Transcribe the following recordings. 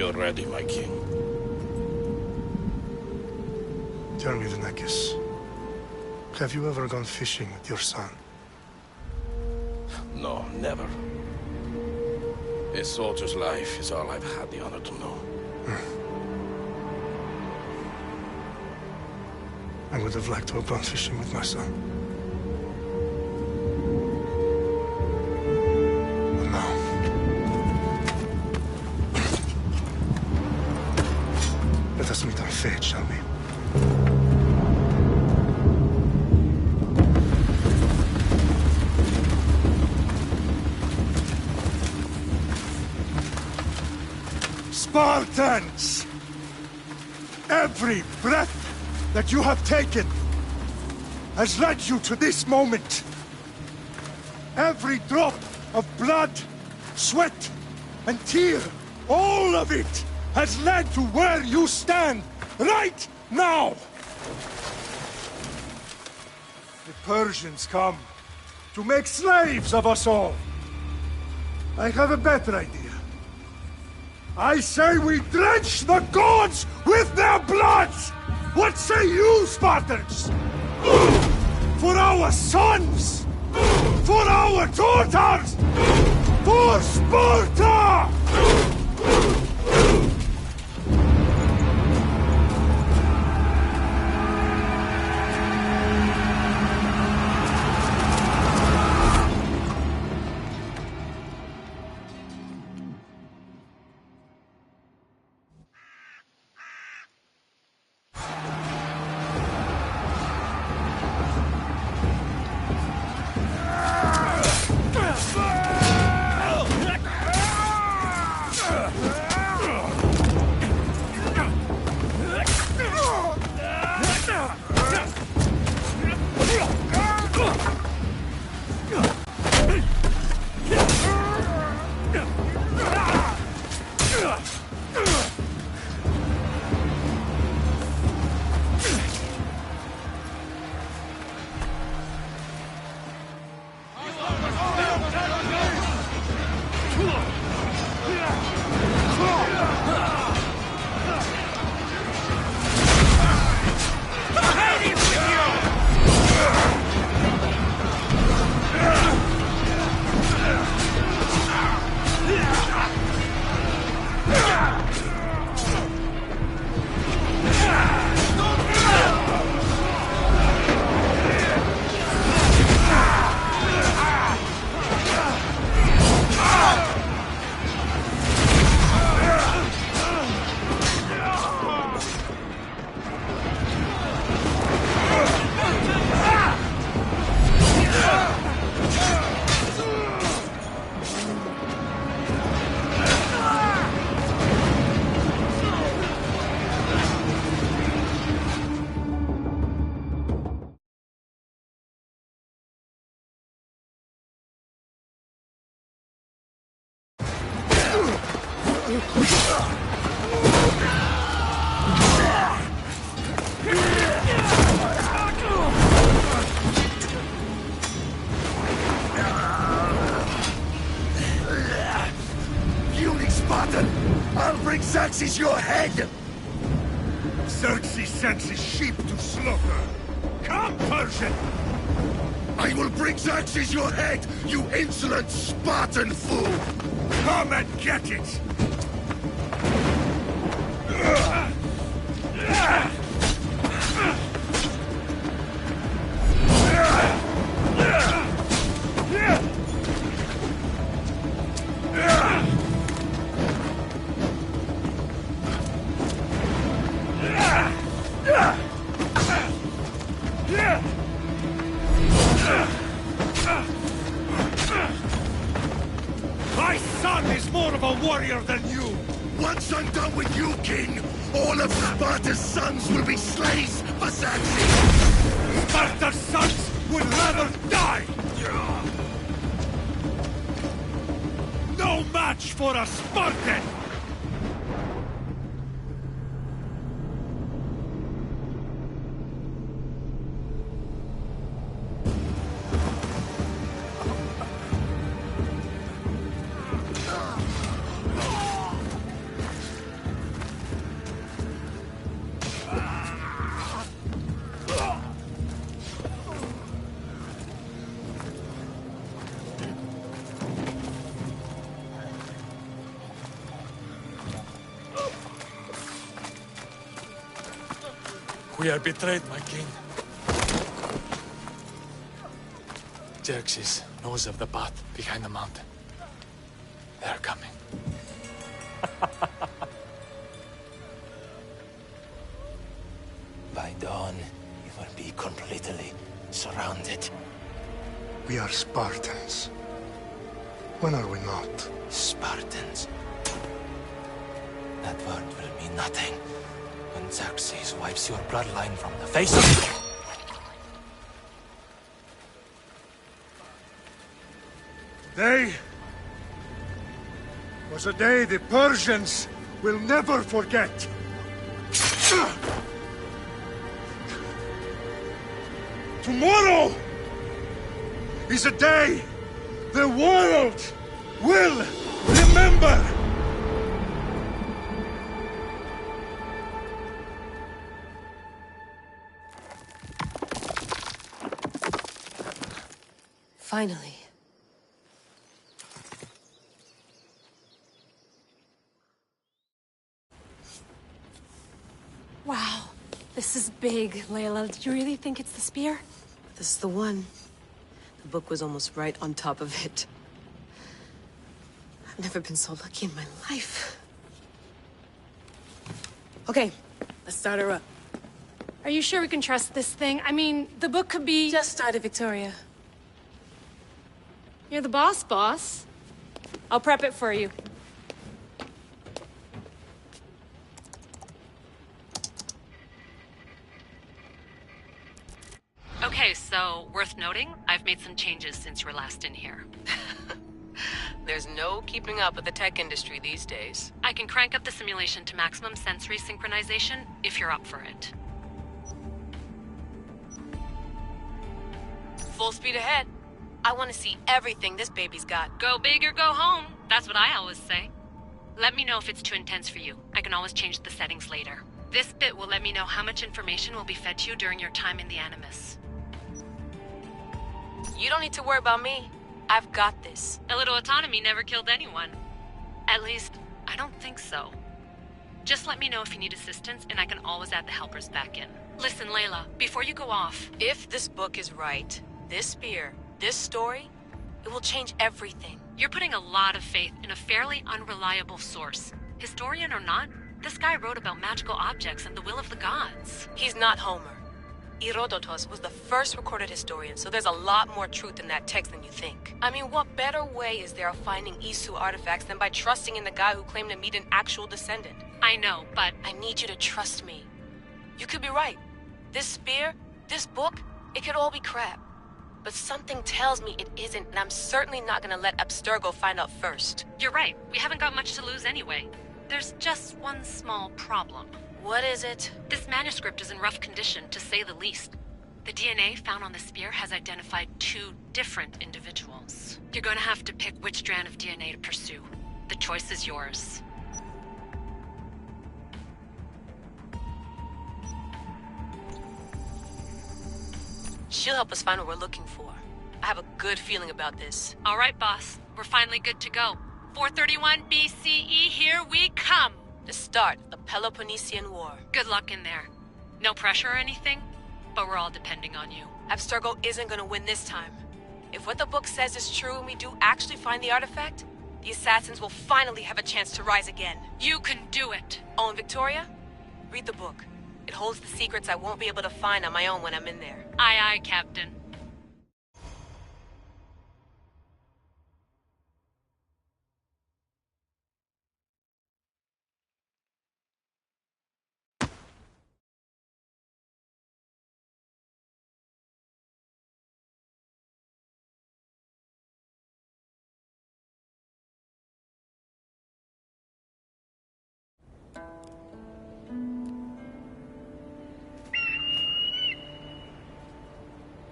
We are ready, my king. Tell me, Venekis, have you ever gone fishing with your son? No, never. A soldier's life is all I've had the honor to know. I would have liked to have gone fishing with my son. But no. Let us meet on fate, shall we? Spartans! Every breath that you have taken has led you to this moment. Every drop of blood, sweat, and tear, all of it has led to where you stand right now. The Persians come to make slaves of us all. I have a better idea. I say we drench the gods with their bloods! What say you, Spartans? For our sons! For our daughters! For Sparta! Xerxes your head! Xerxes sends his sheep to slaughter. Come, Persian! I will bring Xerxes your head, you insolent Spartan fool! Come and get it! My son is more of a warrior than you! Once I'm done with you, King, all of Sparta's sons will be slaves for Xerxes! Sparta's sons will rather die! No match for a Spartan! We are betrayed, my king. Xerxes knows of the path behind the mountain. They are coming. By dawn, you will be completely surrounded. We are Spartans. When are we not? Spartans. That word will mean nothing when Xerxes wipes your bloodline from the face of... Today was a day the Persians will never forget. Tomorrow is a day the world will remember. Finally. Wow, this is big, Layla. Did you really think it's the spear? This is the one. The book was almost right on top of it. I've never been so lucky in my life. Okay, let's start her up. Are you sure we can trust this thing? I mean, the book could be... Just started, Victoria. You're the boss. I'll prep it for you. Okay, so, worth noting, I've made some changes since you were last in here. There's no keeping up with the tech industry these days. I can crank up the simulation to maximum sensory synchronization, if you're up for it. Full speed ahead. I want to see everything this baby's got. Go big or go home, that's what I always say. Let me know if it's too intense for you. I can always change the settings later. This bit will let me know how much information will be fed to you during your time in the Animus. You don't need to worry about me. I've got this. A little autonomy never killed anyone. At least, I don't think so. Just let me know if you need assistance, and I can always add the helpers back in. Listen, Layla, before you go off... If this book is right, this spear, this story, it will change everything. You're putting a lot of faith in a fairly unreliable source. Historian or not, this guy wrote about magical objects and the will of the gods. He's not Homer. Herodotus was the first recorded historian, so there's a lot more truth in that text than you think. I mean, what better way is there of finding Isu artifacts than by trusting in the guy who claimed to meet an actual descendant? I know, but... I need you to trust me. You could be right. This spear, this book, it could all be crap. But something tells me it isn't, and I'm certainly not gonna let Abstergo find out first. You're right. We haven't got much to lose anyway. There's just one small problem. What is it? This manuscript is in rough condition, to say the least. The DNA found on the spear has identified 2 different individuals. You're gonna have to pick which strand of DNA to pursue. The choice is yours. She'll help us find what we're looking for. I have a good feeling about this. All right, boss. We're finally good to go. 431 BCE, here we come! The start of the Peloponnesian War. Good luck in there. No pressure or anything, but we're all depending on you. Abstergo isn't gonna win this time. If what the book says is true and we do actually find the artifact, the assassins will finally have a chance to rise again. You can do it! Oh, and Victoria? Read the book. It holds the secrets I won't be able to find on my own when I'm in there. Aye, aye, Captain.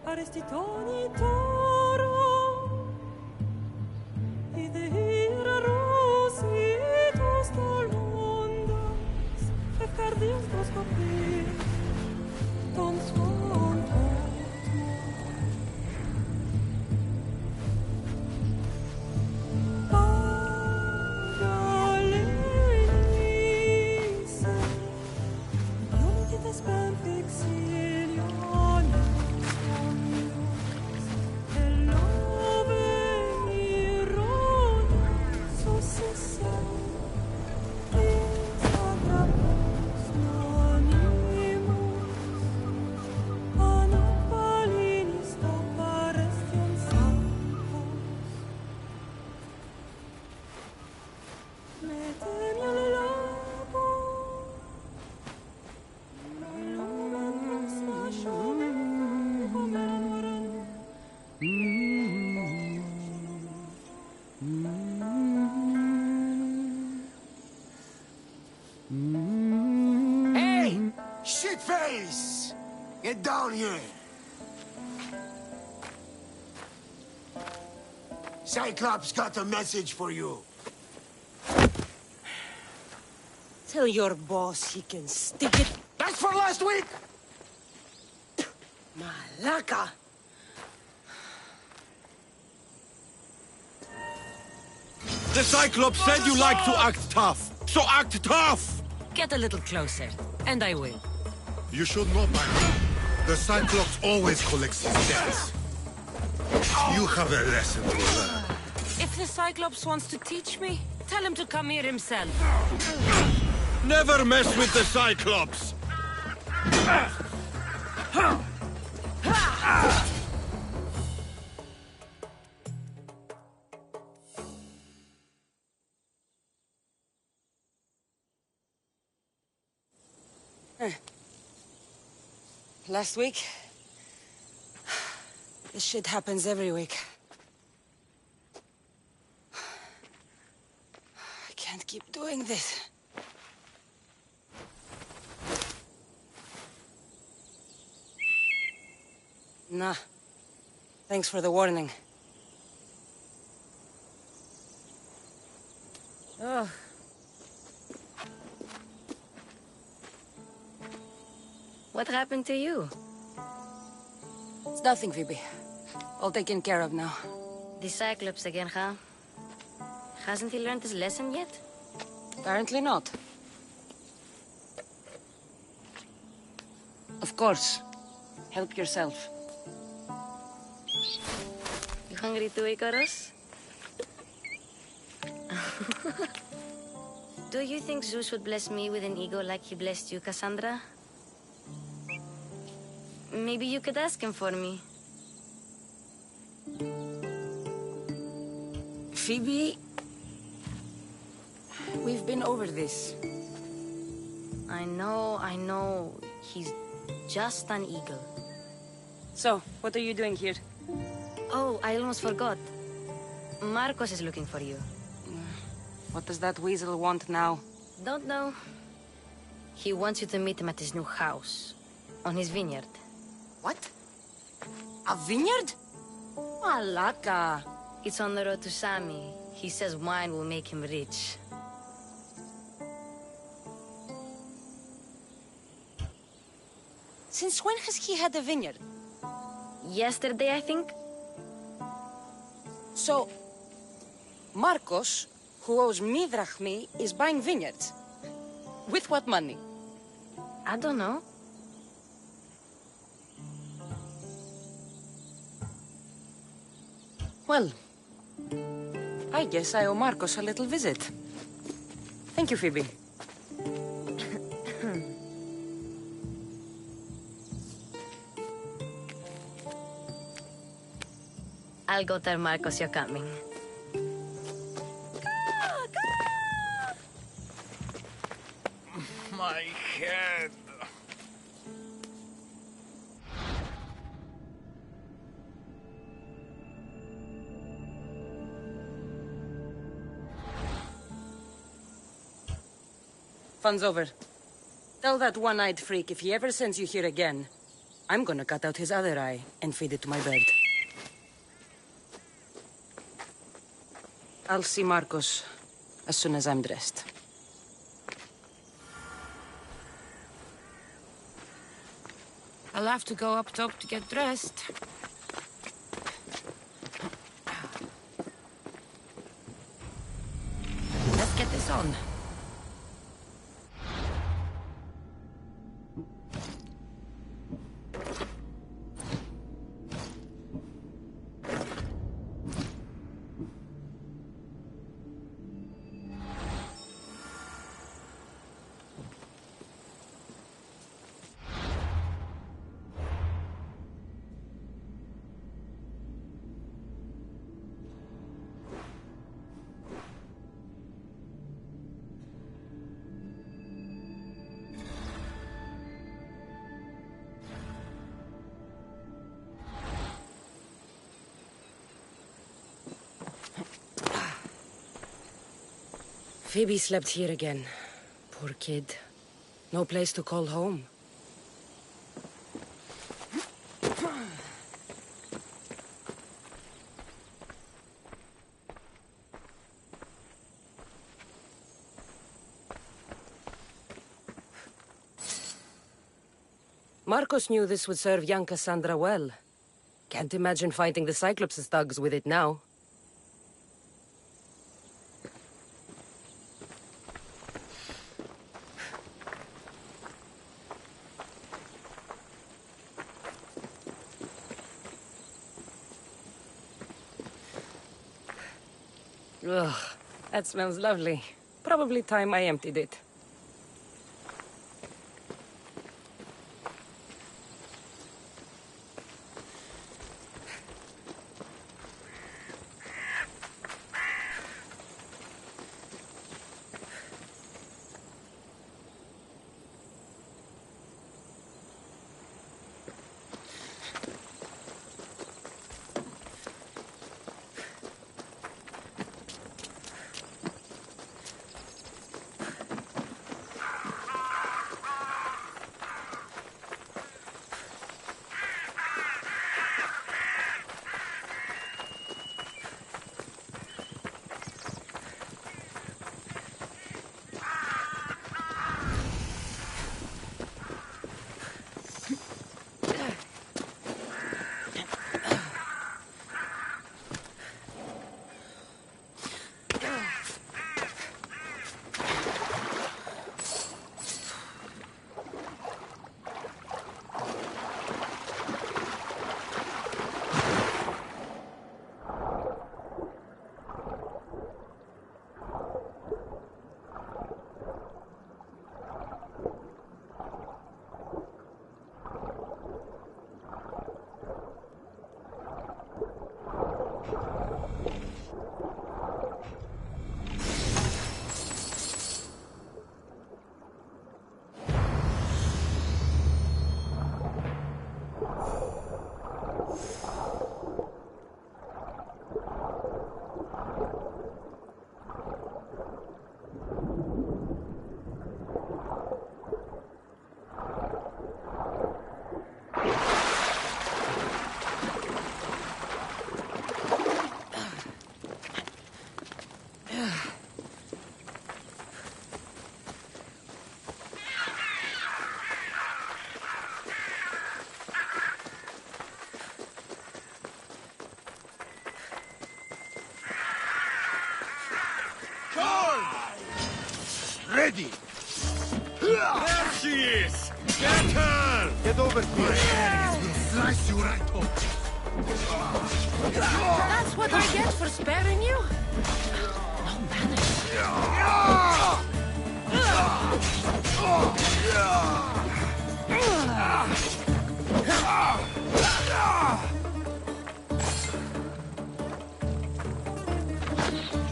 Arestitoni toro, idehira rositos tolondas, fefcardias proskopir, ton svonto. Pagalenice, non ti te spam fix. Get down here! Cyclops got a message for you. Tell your boss he can stick it. That's for last week! Malaka! The Cyclops said you like to act tough, so act tough! Get a little closer, and I will. You should know by now. The Cyclops always collects his debts. You have a lesson to learn. If the Cyclops wants to teach me, tell him to come here himself. Never mess with the Cyclops! Last week? This shit happens every week. I can't keep doing this. Nah. Thanks for the warning. Oh. What happened to you? It's nothing, Phoebe. All taken care of now. The Cyclops again, huh? Hasn't he learned his lesson yet? Apparently not. Of course. Help yourself. You hungry too, Icarus? Do you think Zeus would bless me with an ego like he blessed you, Cassandra? Maybe you could ask him for me. Phoebe... We've been over this. I know. He's just an eagle. So, what are you doing here? Oh, I almost forgot. Marcos is looking for you. What does that weasel want now? Don't know. He wants you to meet him at his new house. On his vineyard. What? A vineyard? Malaka. It's on the road to Sami. He says wine will make him rich. Since when has he had a vineyard? Yesterday, I think. So, Marcos, who owes me drachmi, is buying vineyards. With what money? I don't know. Well, I guess I owe Marcos a little visit. Thank you, Phoebe. I'll go tell Marcos you're coming. My head. Fun's over. Tell that one-eyed freak if he ever sends you here again, I'm gonna cut out his other eye and feed it to my bird. I'll see Marcos as soon as I'm dressed. I'll have to go up top to get dressed. Let's get this on. Phoebe slept here again. Poor kid. No place to call home. Marcos knew this would serve young Cassandra well. Can't imagine fighting the Cyclops' thugs with it now. Ugh, that smells lovely. Probably time I emptied it. Ready! There she is! Get her! Get over here. My Ares will slice you right open. That's what I get for sparing you? No manners.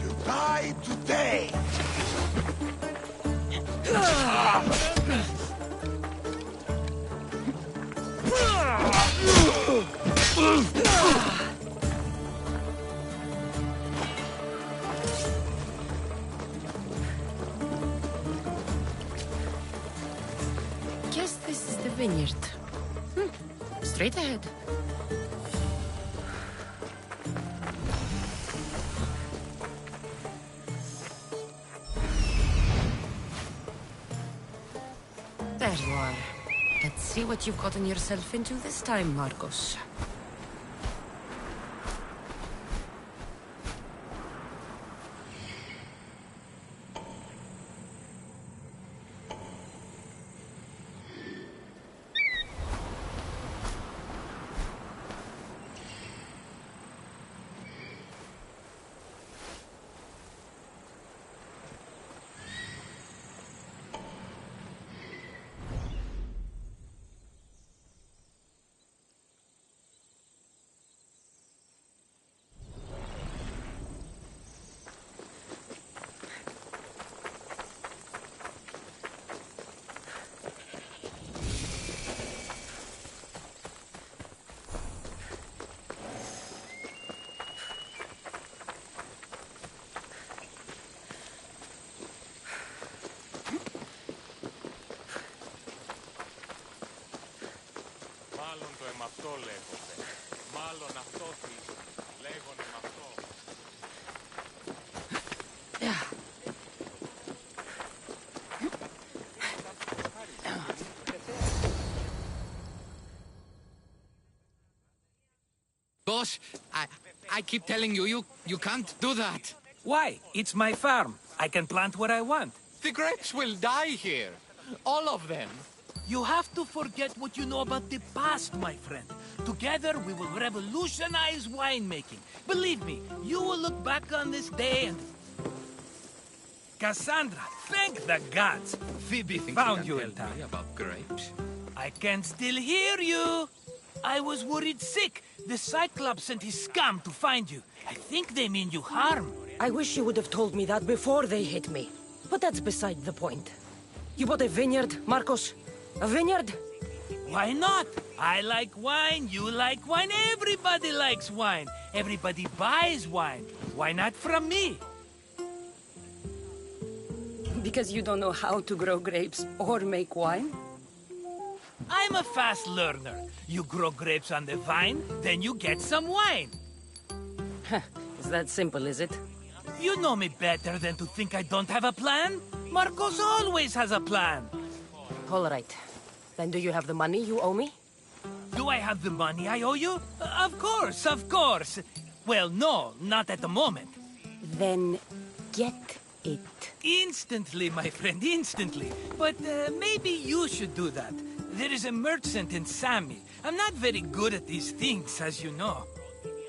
You die today! Guess this is the vineyard. Straight ahead. There you are. Let's see what you've gotten yourself into this time, Marcos. Μάλλον το εμαυτό λέγονται. Μάλλον αυτό λέγονται με αυτό. Boss, I keep telling you, you can't do that. Why? It's my farm. I can plant what I want. The grapes will die here. All of them. You have to forget what you know about the past, my friend. Together, we will revolutionize winemaking. Believe me, you will look back on this day and... Cassandra, thank the gods. Phoebe found you in time. About grapes? I can still hear you. I was worried sick. The Cyclops sent his scum to find you. I think they mean you harm. I wish you would have told me that before they hit me. But that's beside the point. You bought a vineyard, Marcos? A vineyard? Why not? I like wine, you like wine, everybody likes wine. Everybody buys wine. Why not from me? Because you don't know how to grow grapes or make wine? I'm a fast learner. You grow grapes on the vine, then you get some wine. Is that simple, is it? You know me better than to think I don't have a plan. Marcos always has a plan. All right. Then do you have the money you owe me? Do I have the money I owe you? Of course, of course. Well, no, not at the moment. Then get it. Instantly, my friend, instantly. But maybe you should do that. There is a merchant in Sami. I'm not very good at these things, as you know.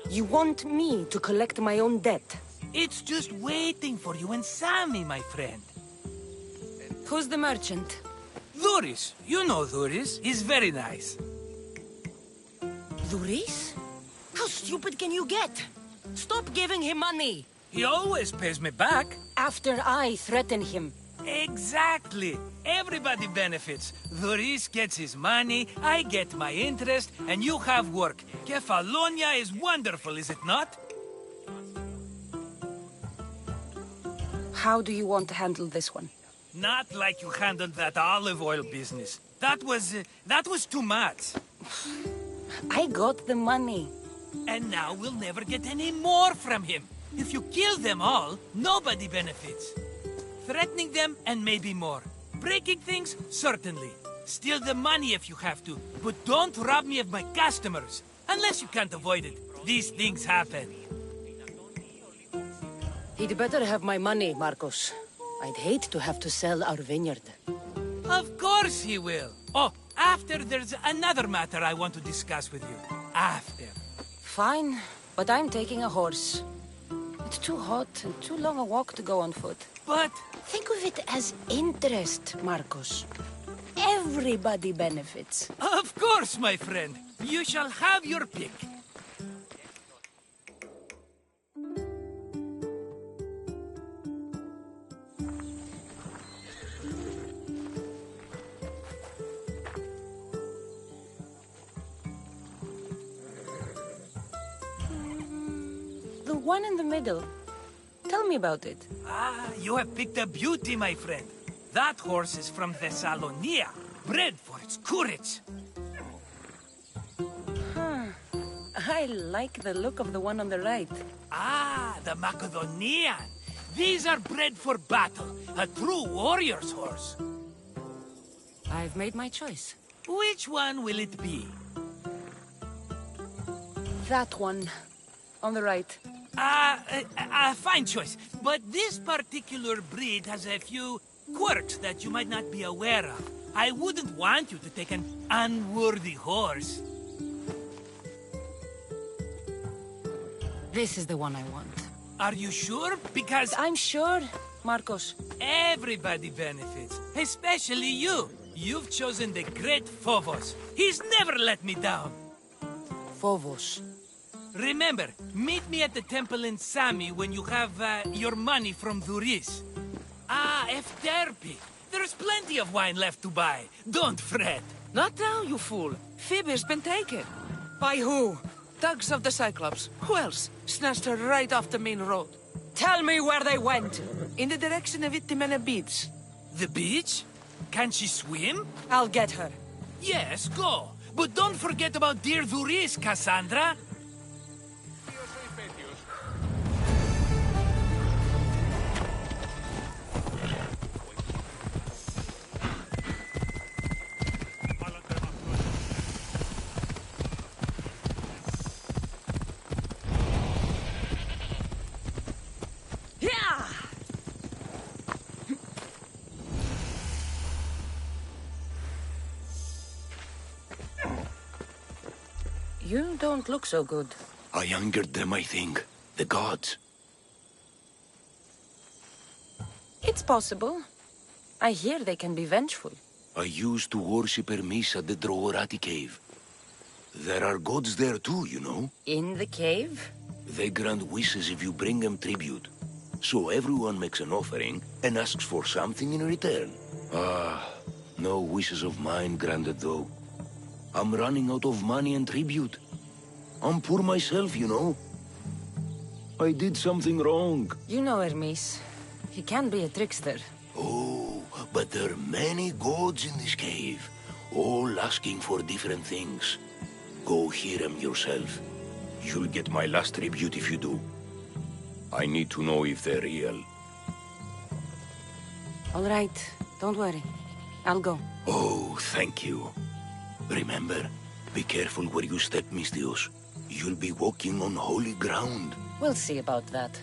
You want me to collect my own debt? It's just waiting for you in Sami, my friend. Who's the merchant? Dhuris. You know Dhuris. He's very nice. Dhuris? How stupid can you get? Stop giving him money! He always pays me back. After I threaten him. Exactly. Everybody benefits. Dhuris gets his money, I get my interest, and you have work. Kefalonia is wonderful, is it not? How do you want to handle this one? Not like you handled that olive oil business. That was too much. I got the money. And now we'll never get any more from him. If you kill them all, nobody benefits. Threatening them, and maybe more. Breaking things, certainly. Steal the money if you have to, but don't rob me of my customers. Unless you can't avoid it. These things happen. He'd better have my money, Marcos. I'd hate to have to sell our vineyard. Of course he will. Oh, after there's another matter I want to discuss with you. After. Fine, but I'm taking a horse. It's too hot and too long a walk to go on foot. But... think of it as interest, Marcos. Everybody benefits. Of course, my friend. You shall have your pick. The one in the middle. Tell me about it. Ah, you have picked a beauty, my friend. That horse is from Thessalonia, bred for its courage. I like the look of the one on the right. Ah, the Macedonian. These are bred for battle, a true warrior's horse. I've made my choice. Which one will it be? That one. On the right. Fine choice. But this particular breed has a few quirks that you might not be aware of. I wouldn't want you to take an unworthy horse. This is the one I want. Are you sure? Because... I'm sure, Marcos. Everybody benefits. Especially you. You've chosen the great Phobos. He's never let me down. Phobos. Remember, meet me at the temple in Sami when you have your money from Dhuris. Ah, Efterpi. There's plenty of wine left to buy. Don't fret. Not now, you fool. Phoebe's been taken. By who? Thugs of the Cyclops. Who else? Snatched her right off the main road. Tell me where they went. In the direction of Itimena Beach. The beach? Can she swim? I'll get her. Yes, go. But don't forget about dear Dhuris, Cassandra. You don't look so good. I angered them, I think. The gods. It's possible. I hear they can be vengeful. I used to worship Hermes at the Droorati cave. There are gods there too, you know. In the cave? They grant wishes if you bring them tribute. So everyone makes an offering and asks for something in return. No wishes of mine granted though. I'm running out of money and tribute. I'm poor myself, you know. I did something wrong. You know Hermes. He can be a trickster. Oh, but there are many gods in this cave, all asking for different things. Go hear them yourself. You'll get my last tribute if you do. I need to know if they're real. All right, don't worry. I'll go. Oh, thank you. Remember, be careful where you step, Mistios. You'll be walking on holy ground. We'll see about that.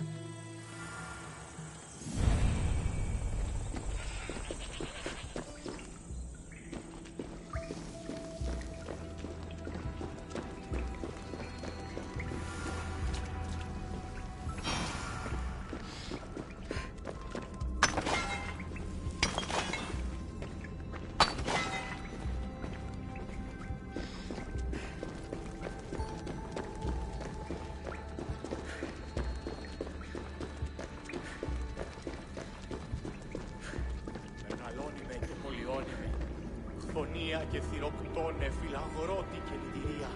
Φωνία και θυροκτώνε, φυλαγρώτη και λυτηρία.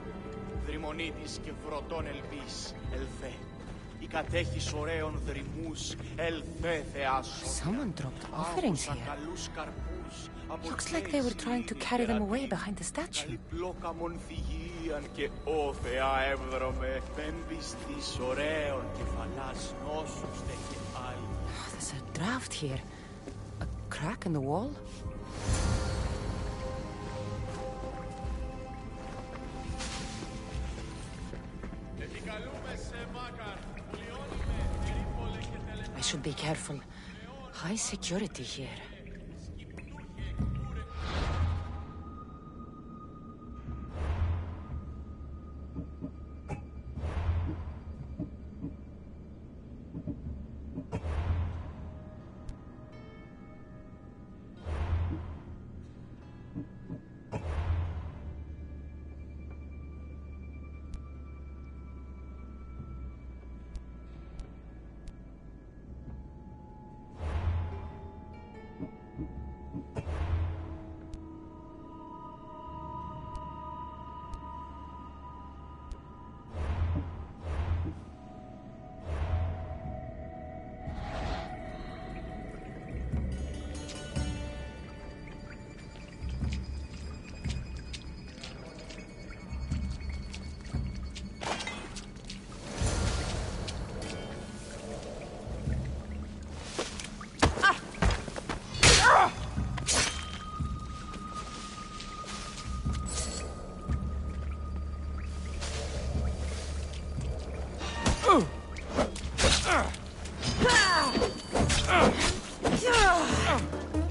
Δρυμονίτης και βροτών ελπίς, ελθέ. Η κατέχεις ωραίων δρυμούς, ελθέ θεάσσον. Someone dropped offerings here. Looks like they were trying to carry them away behind the statue. Πλόκαμον θυγίαν και ω θεά εύδρομε, πέμπιστης ωραίων κεφαλάς νόσους δε και άλλοι. There's a draft here. A crack in the wall? I should be careful. High security here.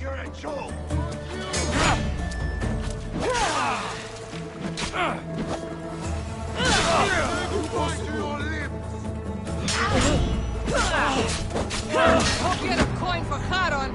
You're a joke! Hope you had a coin for Charon.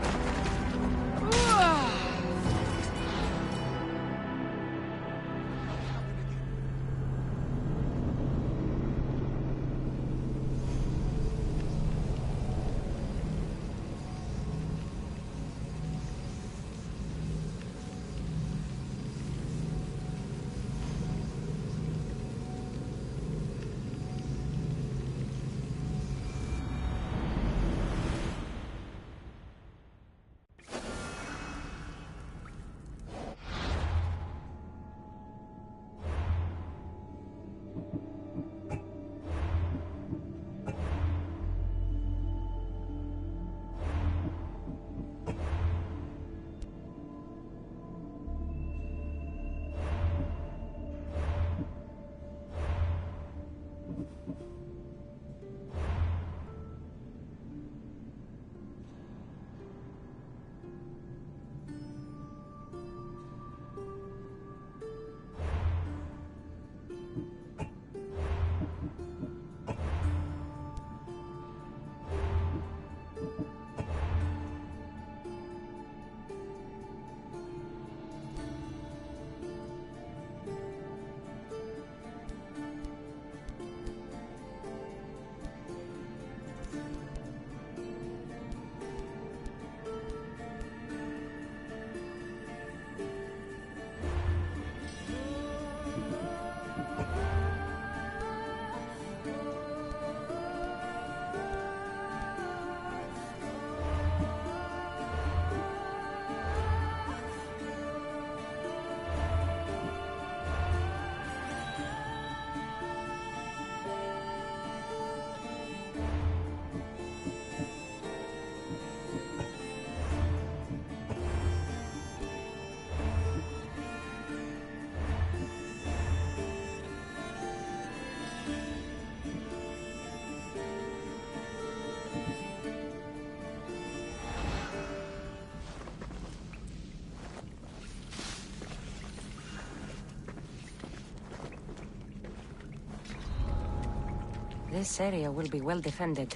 This area will be well defended.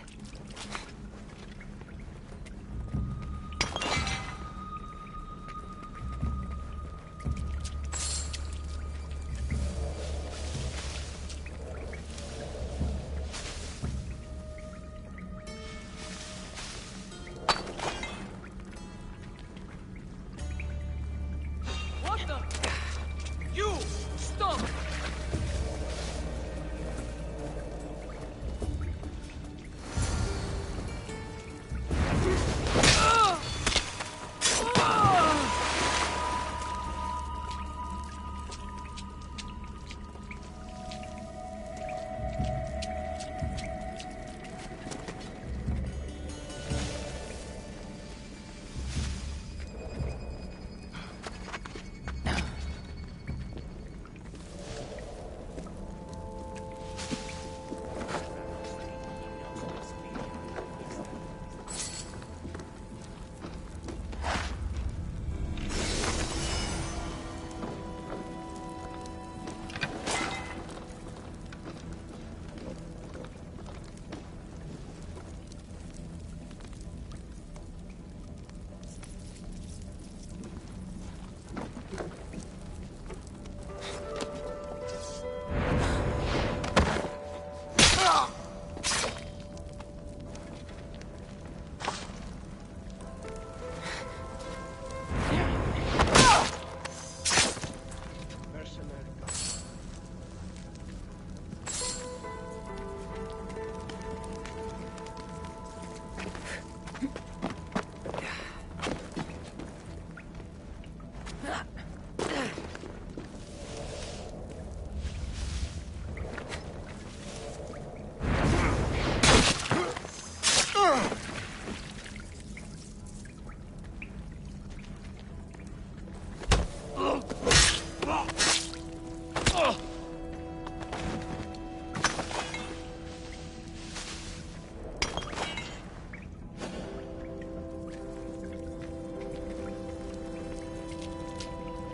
What the? You! Stop!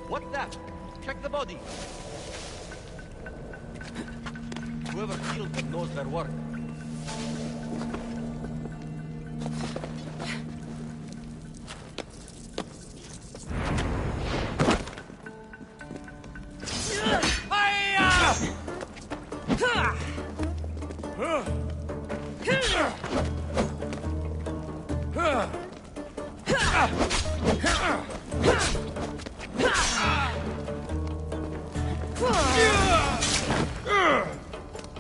What's that? Check the body. Whoever killed them knows their work.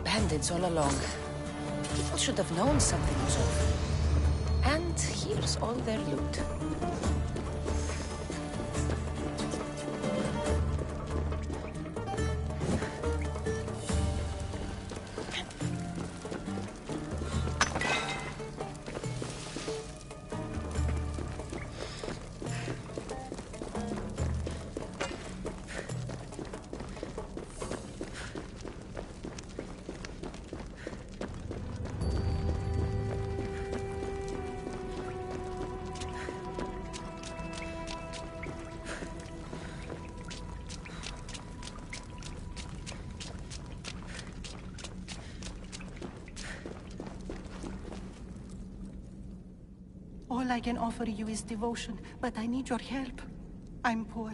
Bandits all along. People should have known something was off. And here's all their loot. All I can offer you is devotion, but I need your help. I'm poor.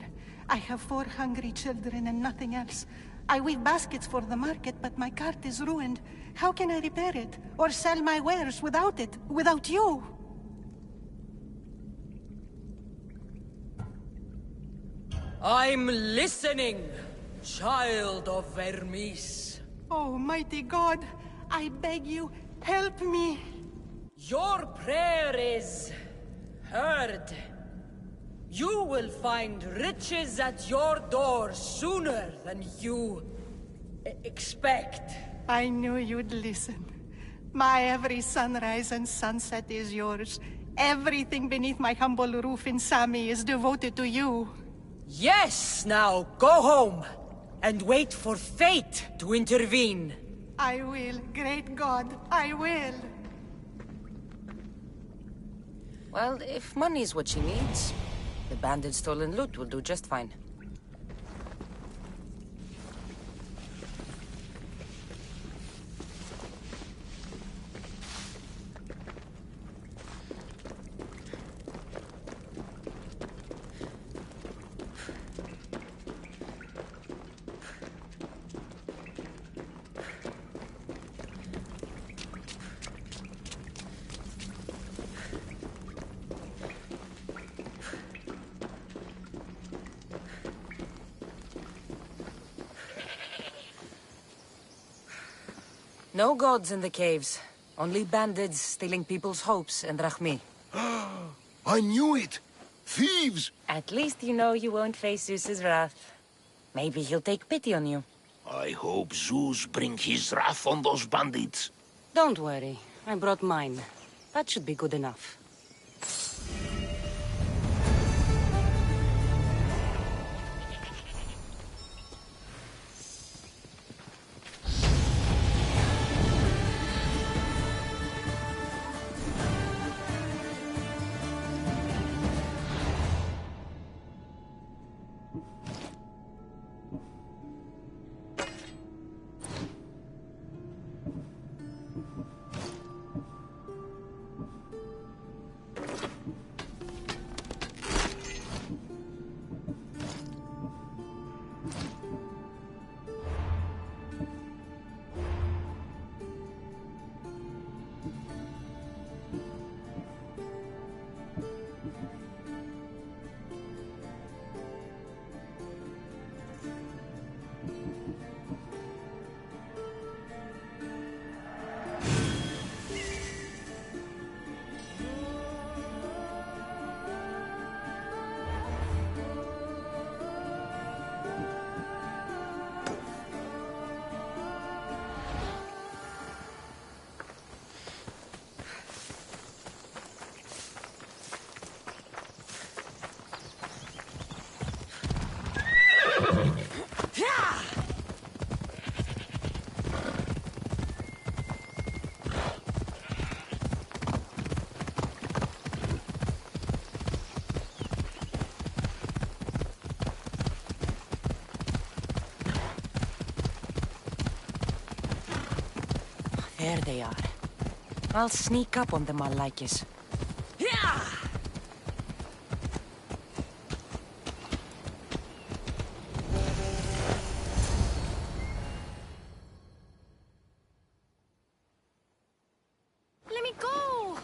I have 4 hungry children and nothing else. I weave baskets for the market, but my cart is ruined. How can I repair it? Or sell my wares without it? Without you? I'm listening, child of Vermis. Oh, mighty God, I beg you, help me. Your prayer is heard. You will find riches at your door sooner than you expect. I knew you'd listen. My every sunrise and sunset is yours. Everything beneath my humble roof in Sami is devoted to you. Yes, now go home and wait for fate to intervene. I will, great God, I will. Well, if money's what she needs, the bandit stolen loot will do just fine. No gods in the caves. Only bandits stealing people's hopes and Rahmi. I knew it! Thieves! At least you know you won't face Zeus's wrath. Maybe he'll take pity on you. I hope Zeus bring his wrath on those bandits. Don't worry. I brought mine. That should be good enough. There they are. I'll sneak up on them, Malakis. Let me go!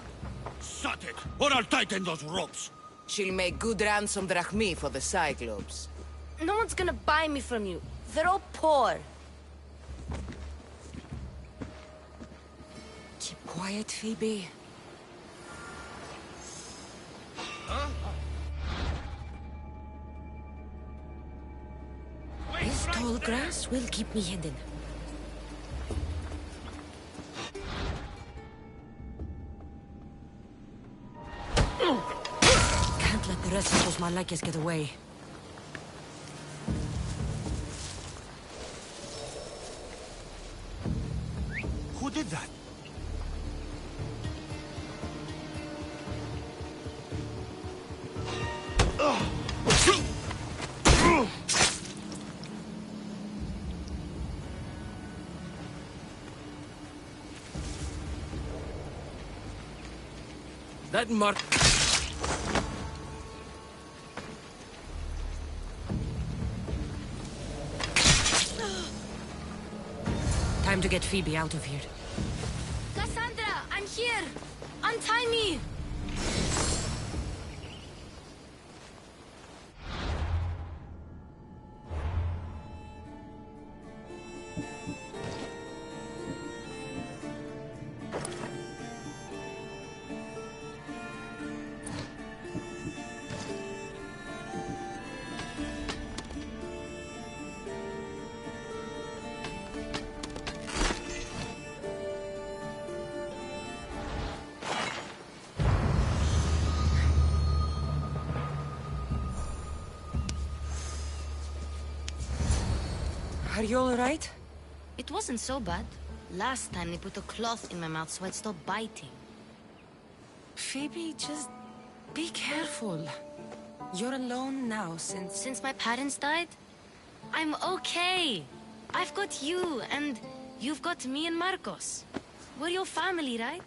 Shut it, or I'll tighten those ropes. She'll make good ransom drachmi for the Cyclops. No one's gonna buy me from you. They're all poor. Keep quiet, Phoebe. This tall grass will keep me hidden. Can't let the rest of those Malakias get away. Who did that? That mark... Time to get Phoebe out of here. Cassandra, I'm here! Untie me! Are you alright? It wasn't so bad. Last time they put a cloth in my mouth so I'd stop biting. Phoebe, just be careful. You're alone now Since my parents died? I'm okay. I've got you, and you've got me and Marcos. We're your family, right?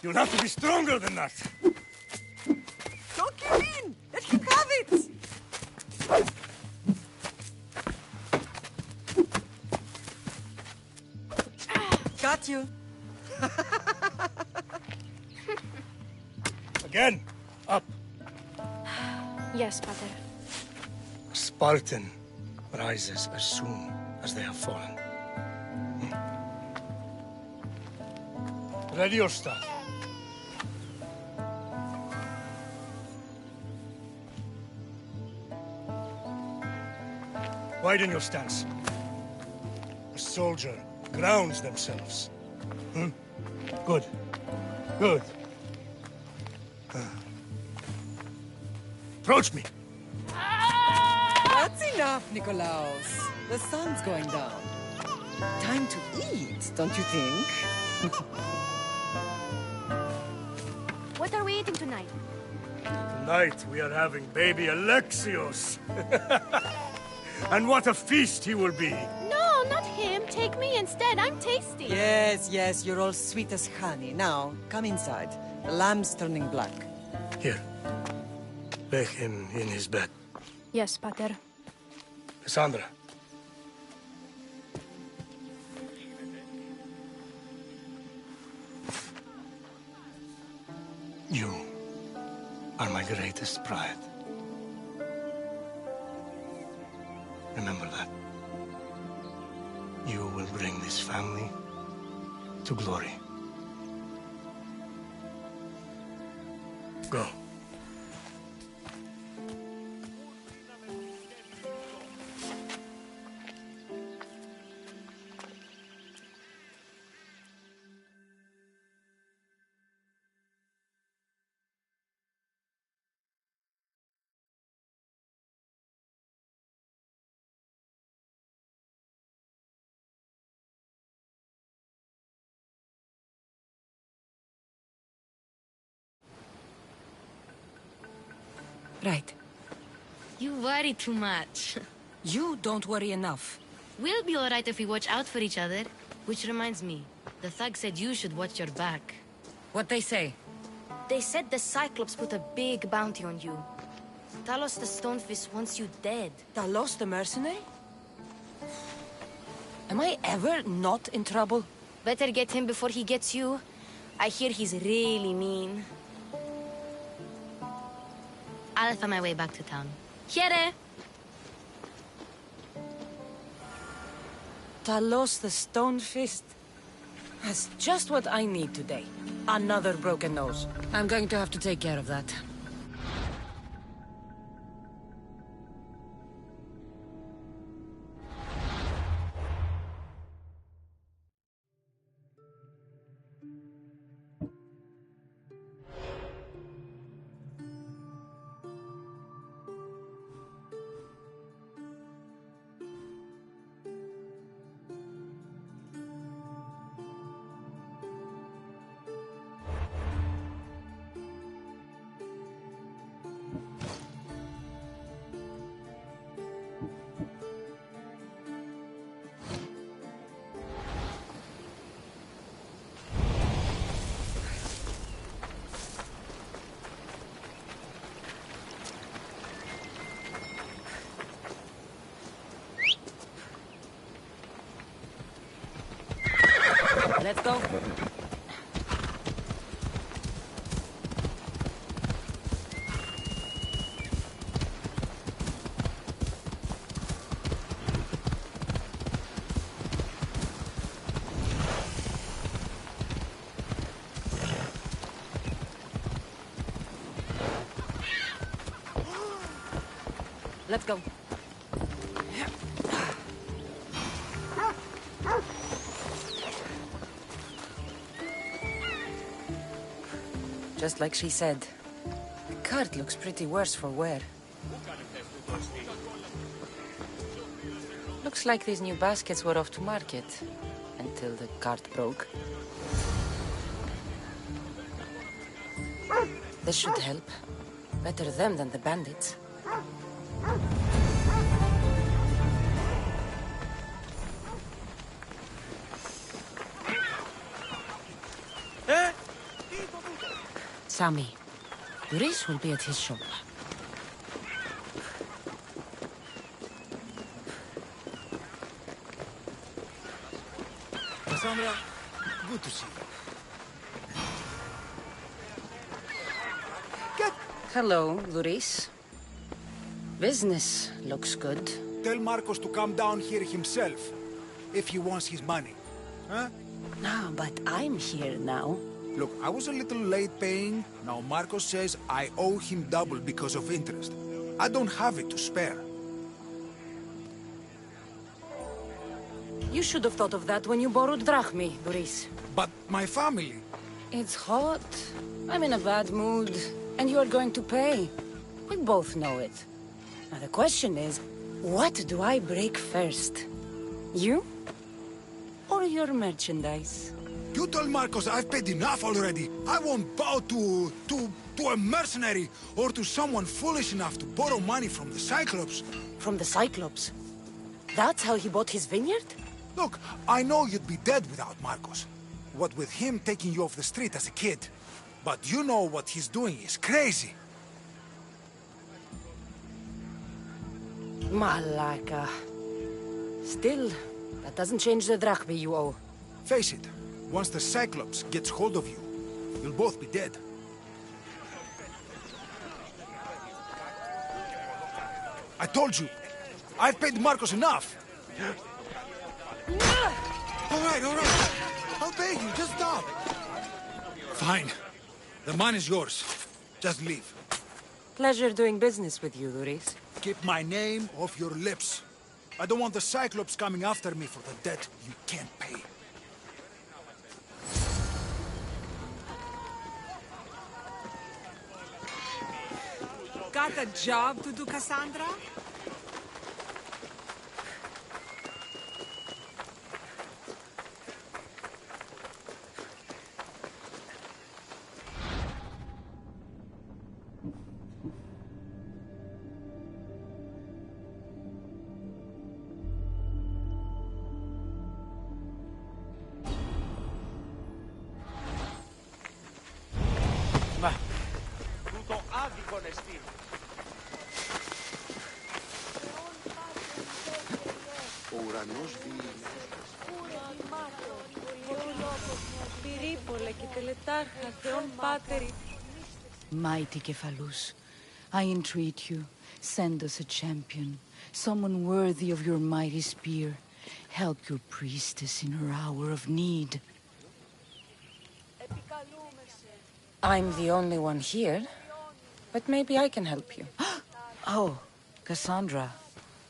You'll have to be stronger than that. Don't give in! Let him have it! Got you. Again. Up. Yes, Pater. A Spartan rises as soon as they have fallen. Ready your staff. Widen your stance. A soldier grounds themselves. Good. Good. Approach me. That's enough, Nikolaos. The sun's going down. Time to eat, don't you think? What are we eating tonight? Tonight we are having baby Alexios. And what a feast he will be. No, not him. Take me instead. I'm tasty. Yes, yes, you're all sweet as honey. Now, come inside. The lamb's turning black. Here. Lay him in his bed. Yes, Pater. Cassandra. You are my greatest pride. Remember that. You will bring this family to glory. Go. Right. You worry too much. You don't worry enough. We'll be alright if we watch out for each other. Which reminds me, the thug said you should watch your back. What they say? They said the Cyclops put a big bounty on you. Talos the Stonefist wants you dead. Talos the mercenary? Am I ever not in trouble? Better get him before he gets you. I hear he's really mean. I'll find my way back to town. Here! Talos the Stonefist? That's just what I need today. Another broken nose. I'm going to have to take care of that. Let's go. Let's go. Just like she said. The cart looks pretty worse for wear. Looks like these new baskets were off to market. Until the cart broke. This should help. Better them than the bandits. Sami. Yuris will be at his shop. Cassandra, good to see you. Hello, Luris. Business looks good. Tell Marcos to come down here himself, if he wants his money. Huh? No, but I'm here now. Look, I was a little late paying. Now Marcos says I owe him double because of interest. I don't have it to spare. You should have thought of that when you borrowed drachmi, Luris. But my family... It's hot. I'm in a bad mood. And you are going to pay. We both know it. Now the question is, what do I break first? You? Or your merchandise? You told Marcos I've paid enough already. I won't bow to a mercenary or to someone foolish enough to borrow money from the Cyclops. From the Cyclops? That's how he bought his vineyard? Look, I know you'd be dead without Marcos. What with him taking you off the street as a kid. But you know what he's doing is crazy. Malaka. Still, that doesn't change the drachmi you owe. Face it, once the Cyclops gets hold of you, you'll both be dead. I told you, I've paid Marcos enough. All right. I'll pay you, just stop. Fine. The money's yours. Just leave. Pleasure doing business with you, Luris. Keep my name off your lips. I don't want the Cyclops coming after me for the debt you can't pay. Got a job to do, Cassandra? Τούτο άδικον εστίν. Ο ουρανός Πυρίπολε και τελετάρχα Θεόν Πάτερη. Mighty Kephalus, I entreat you, send us a champion, someone worthy of your mighty spear. Help your priestess in her hour of need. I'm the only one here, but maybe I can help you. Oh, Cassandra,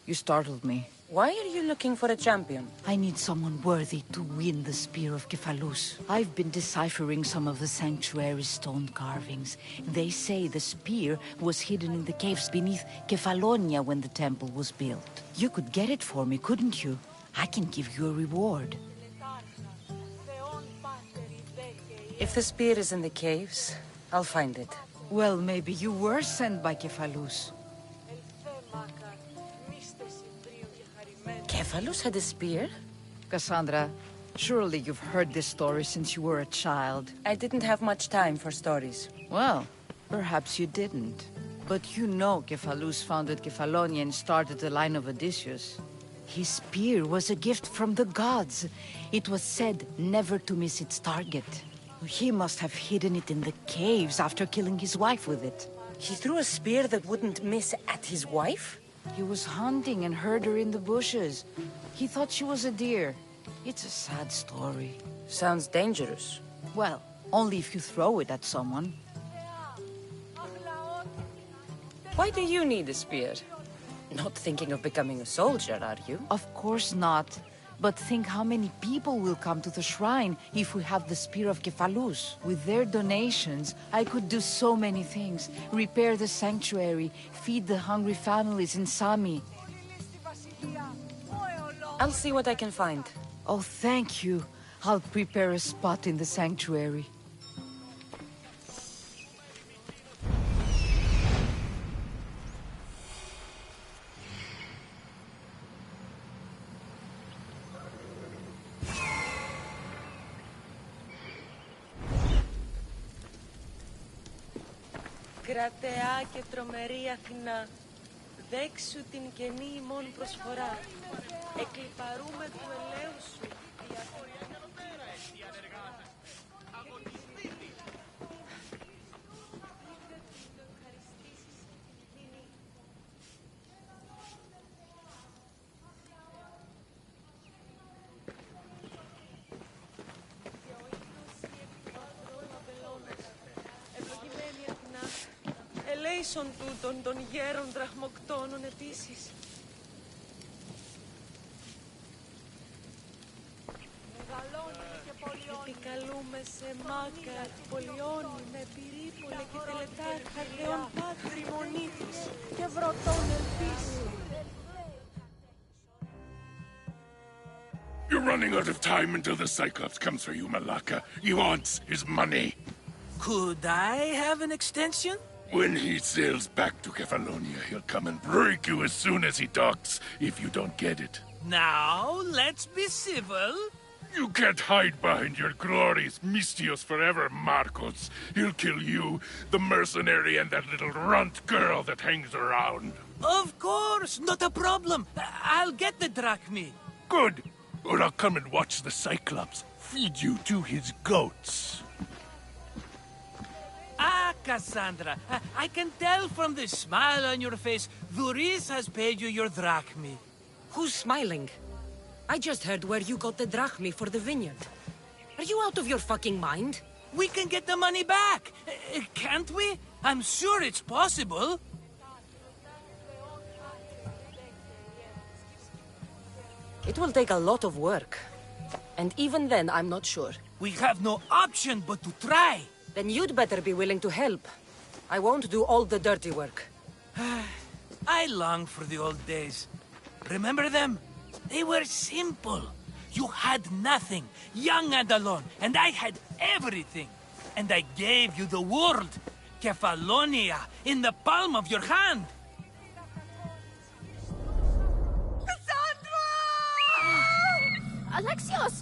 you startled me. Why are you looking for a champion? I need someone worthy to win the spear of Kephalus. I've been deciphering some of the sanctuary's stone carvings. They say the spear was hidden in the caves beneath Kefalonia when the temple was built. You could get it for me, couldn't you? I can give you a reward. If the spear is in the caves, I'll find it. Well, maybe you were sent by Kephalus. Kephalus had a spear? Cassandra, surely you've heard this story since you were a child. I didn't have much time for stories. Well, perhaps you didn't. But you know Kephalus founded Kefalonia and started the line of Odysseus. His spear was a gift from the gods. It was said never to miss its target. He must have hidden it in the caves after killing his wife with it. He threw a spear that wouldn't miss at his wife? He was hunting and heard her in the bushes. He thought she was a deer. It's a sad story. Sounds dangerous. Well, only if you throw it at someone. Why do you need a spear? Not thinking of becoming a soldier, are you? Of course not. But think how many people will come to the shrine if we have the spear of Kephalus. With their donations, I could do so many things. Repair the sanctuary, feed the hungry families in Sami. I'll see what I can find. Oh, thank you. I'll prepare a spot in the sanctuary. Κρατεά και τρομερή Αθηνά, δέξου την καινή ημών προσφορά. Εκλιπαρούμε του ελέου σου. Ελέησον τούτων των γέρων δραχμοκτώνων επίσης. Επικαλούμε σε μάκα, πολιώνει με πυρήπολε και τελετάρχα θεών πάτρι μονήτης και βρωτών ελπίσει. You're running out of time until the Cyclops comes for you, Malaka. He wants his money. Could I have an extension? When he sails back to Kefalonia, he'll come and break you as soon as he docks, if you don't get it. Now, let's be civil. You can't hide behind your glories, Mistios forever, Marcos. He'll kill you, the mercenary, and that little runt girl that hangs around. Of course, not a problem. I'll get the drachmi. Good. Or I'll come and watch the Cyclops feed you to his goats. Ah, Cassandra, I can tell from the smile on your face, Duris has paid you your drachmi. Who's smiling? I just heard where you got the drachmi for the vineyard. Are you out of your fucking mind? We can get the money back, can't we? I'm sure it's possible. It will take a lot of work. And even then, I'm not sure. We have no option but to try. Then you'd better be willing to help. I won't do all the dirty work. I long for the old days. Remember them? They were simple. You had nothing, young and alone, and I had everything. And I gave you the world, Kefalonia, in the palm of your hand. Cassandra! Alexios!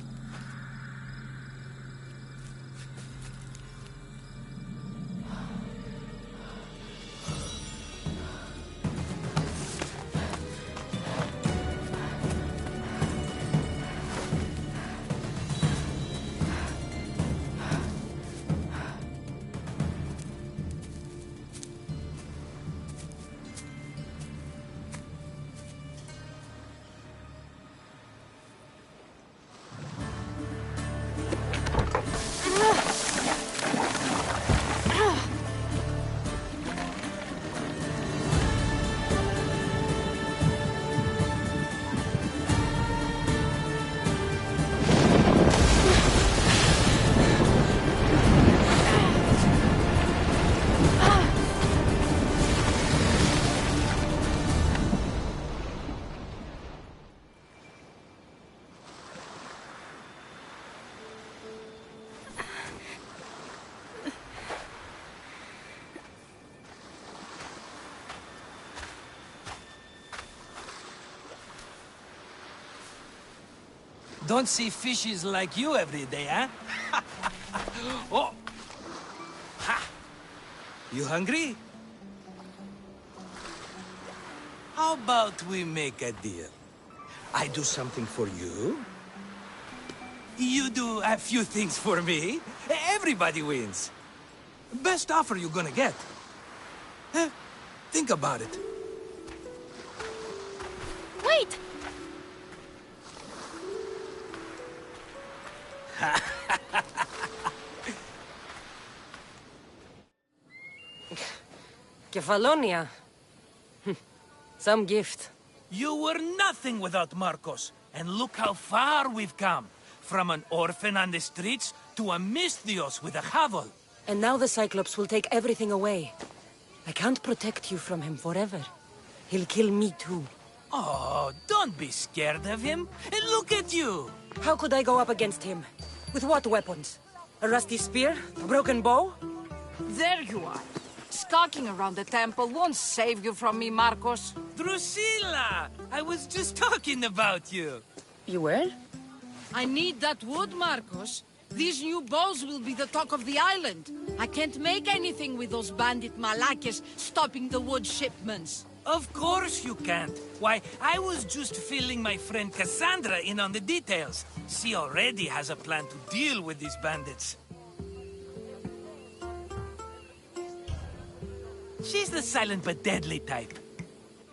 Don't see fishes like you every day, huh? Oh! Ha! You hungry? How about we make a deal? I do something for you. You do a few things for me. Everybody wins. Best offer you're gonna get. Think about it. Wait! Kefalonia. Some gift. You were nothing without Marcos. And look how far we've come. From an orphan on the streets to a Mistios with a hovel. And now the Cyclops will take everything away. I can't protect you from him forever. He'll kill me too. Oh, don't be scared of him. And look at you. How could I go up against him? With what weapons? A rusty spear? A broken bow? There you are. Skulking around the temple won't save you from me, Marcos. Drusilla! I was just talking about you. You were? I need that wood, Marcos. These new bows will be the talk of the island. I can't make anything with those bandit malakes stopping the wood shipments. Of course you can't. Why, I was just filling my friend Cassandra in on the details. She already has a plan to deal with these bandits. She's the silent but deadly type.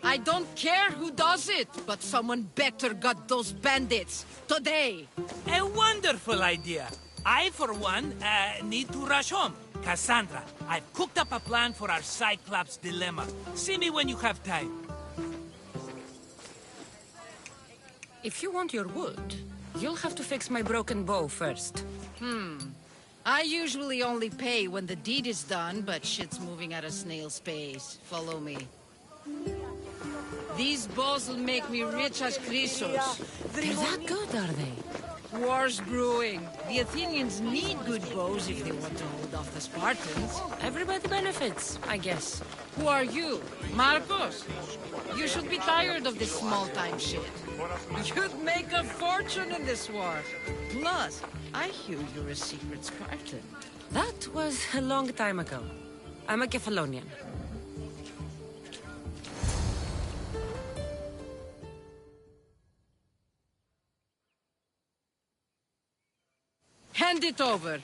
I don't care who does it, but someone better got those bandits. Today. A wonderful idea. I, for one, need to rush home. Cassandra, I've cooked up a plan for our Cyclops dilemma. See me when you have time. If you want your wood, you'll have to fix my broken bow first. I usually only pay when the deed is done, but shit's moving at a snail's pace. Follow me. These bows will make me rich as Chrysos. They're that good, are they? War's brewing. The Athenians need good bows if they want to hold off the Spartans. Everybody benefits, I guess. Who are you? Marcos? You should be tired of this small-time shit. You'd make a fortune in this war. Plus, I hear you're a secret Spartan. That was a long time ago. I'm a Kephalonian. Hand it over.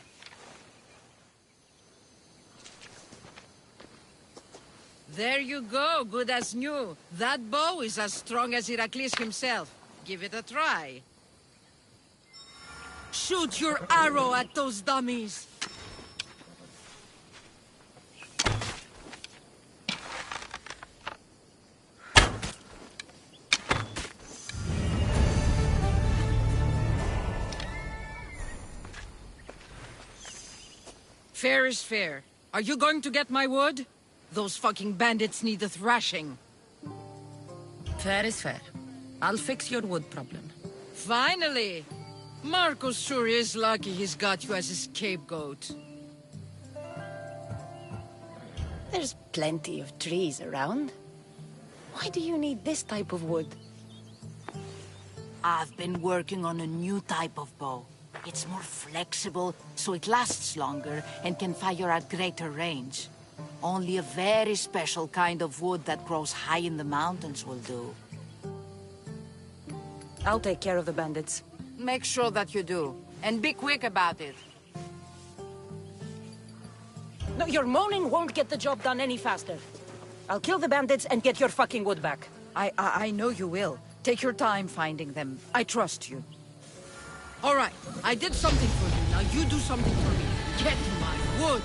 There you go, good as new. That bow is as strong as Heracles himself. Give it a try. Shoot your arrow at those dummies. Fair is fair. Are you going to get my wood? Those fucking bandits need a thrashing. Fair is fair. I'll fix your wood problem. Finally! Marcos sure is lucky he's got you as his scapegoat. There's plenty of trees around. Why do you need this type of wood? I've been working on a new type of bow. It's more flexible, so it lasts longer and can fire at greater range. Only a very special kind of wood that grows high in the mountains will do. I'll take care of the bandits. Make sure that you do. And be quick about it. No, your moaning won't get the job done any faster. I'll kill the bandits and get your fucking wood back. I know you will. Take your time finding them. I trust you. All right, I did something for you. Now you do something for me. Get my wood!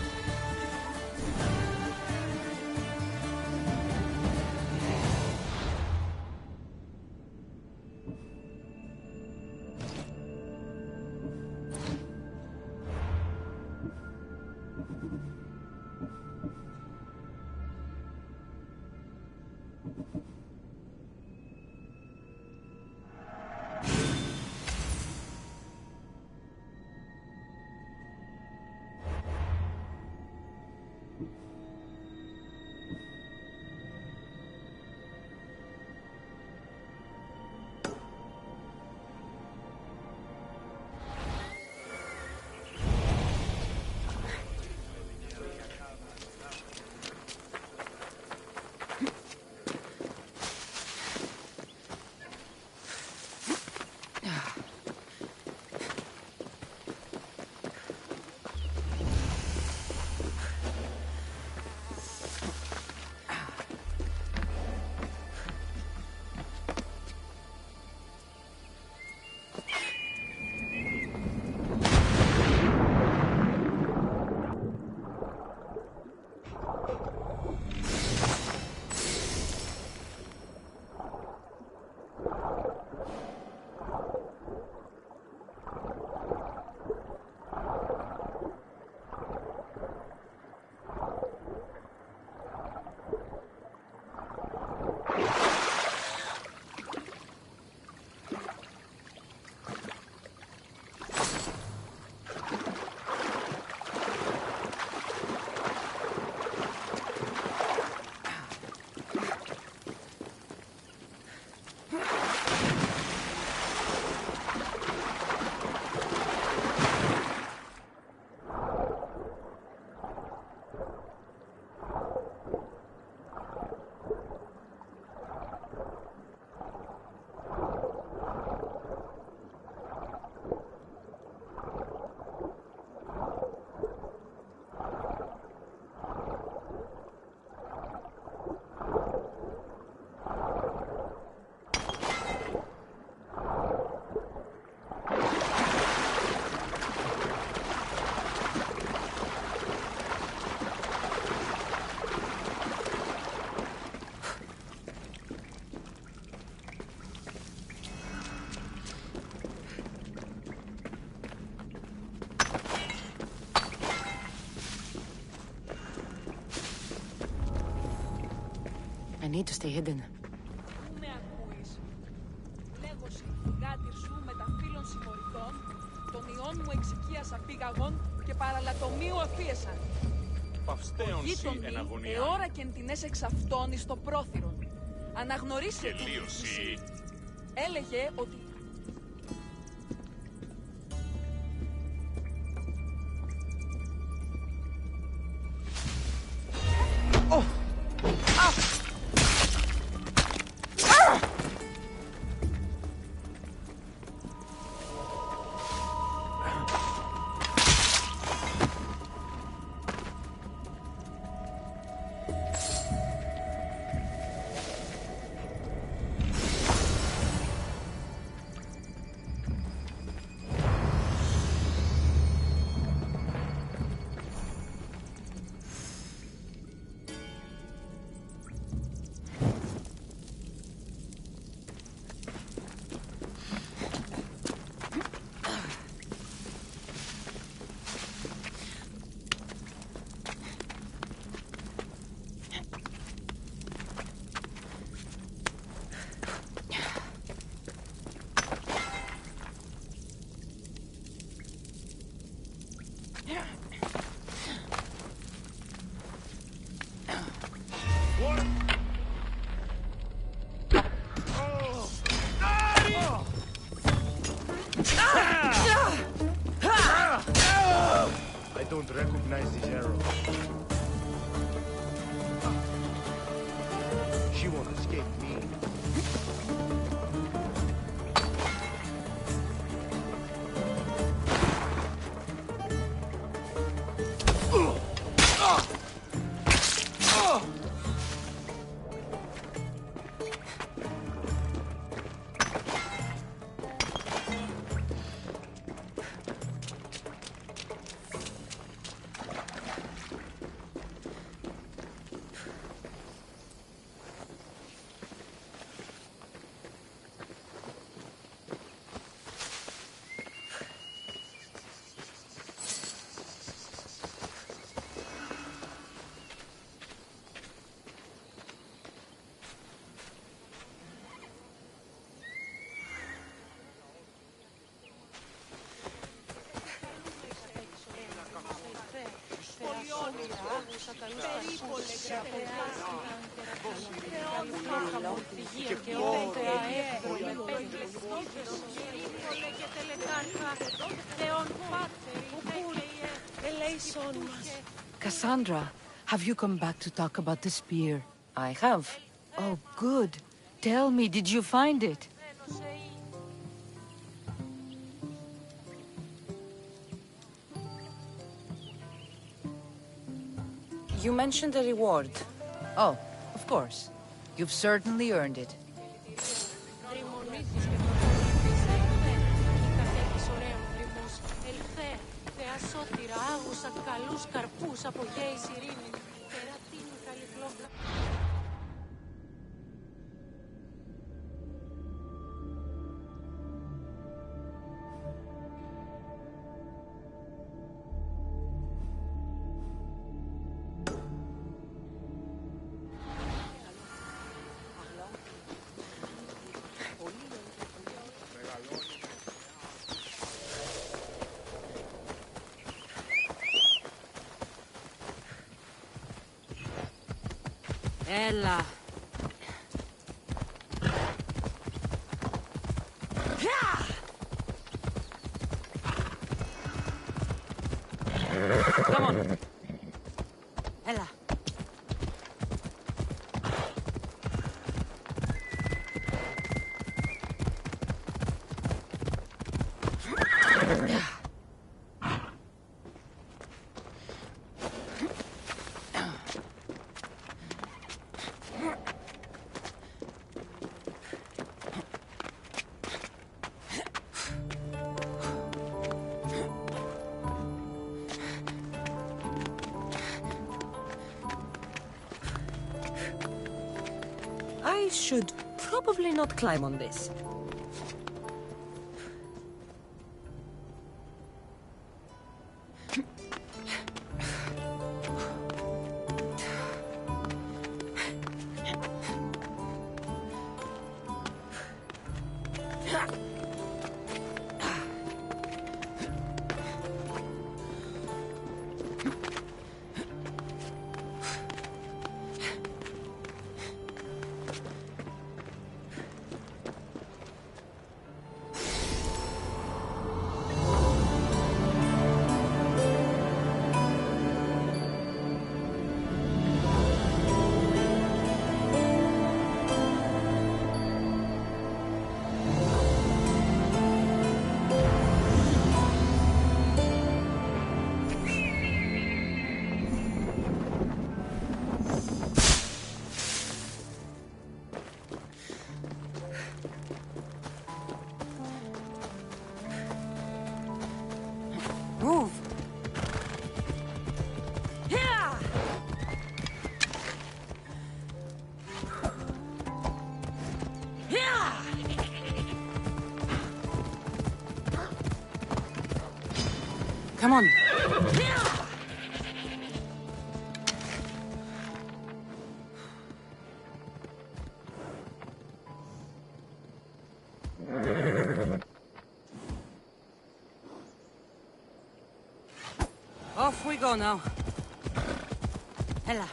I need to stay hidden. Πού με ακούεις? Λέγω συνθηγάτηρ σου με τα φίλων συμμοριτών, των ιών μου εξοικίασα πήγαγον και παραλατομίου αφίεσαν. Παυστέων σοι εν αγωνία. Εώρα και εντινές εξ αυτών εις το πρόθυρον. Αναγνωρίσε την Τελείωση. Έλεγε ότι... I don't recognize this arrow. She won't escape me. Cassandra, have you come back to talk about the spear? I have. Oh, good. Tell me, did you find it? You mentioned a reward. Oh, of course. You've certainly earned it. Έλα. Come on. Έλα. I should probably not climb on this. Come on. Off we go now. Ella.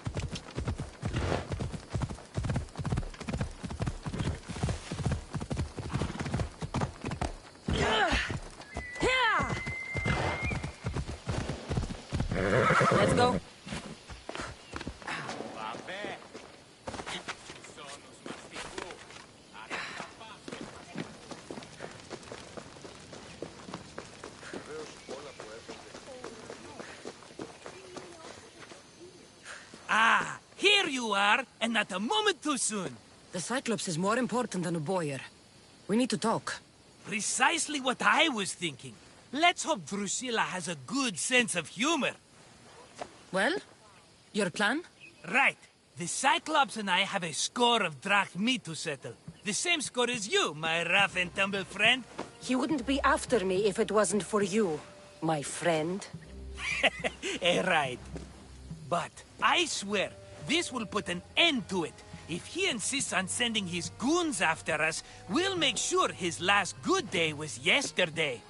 Let's go. Ah, here you are, and not a moment too soon. The Cyclops is more important than a boyar. We need to talk. Precisely what I was thinking. Let's hope Drusilla has a good sense of humor. Well, your plan? Right. The Cyclops and I have a score of drachmi to settle. The same score as you, my rough and tumble friend. He wouldn't be after me if it wasn't for you, my friend. Right. But I swear, this will put an end to it. If he insists on sending his goons after us, we'll make sure his last good day was yesterday.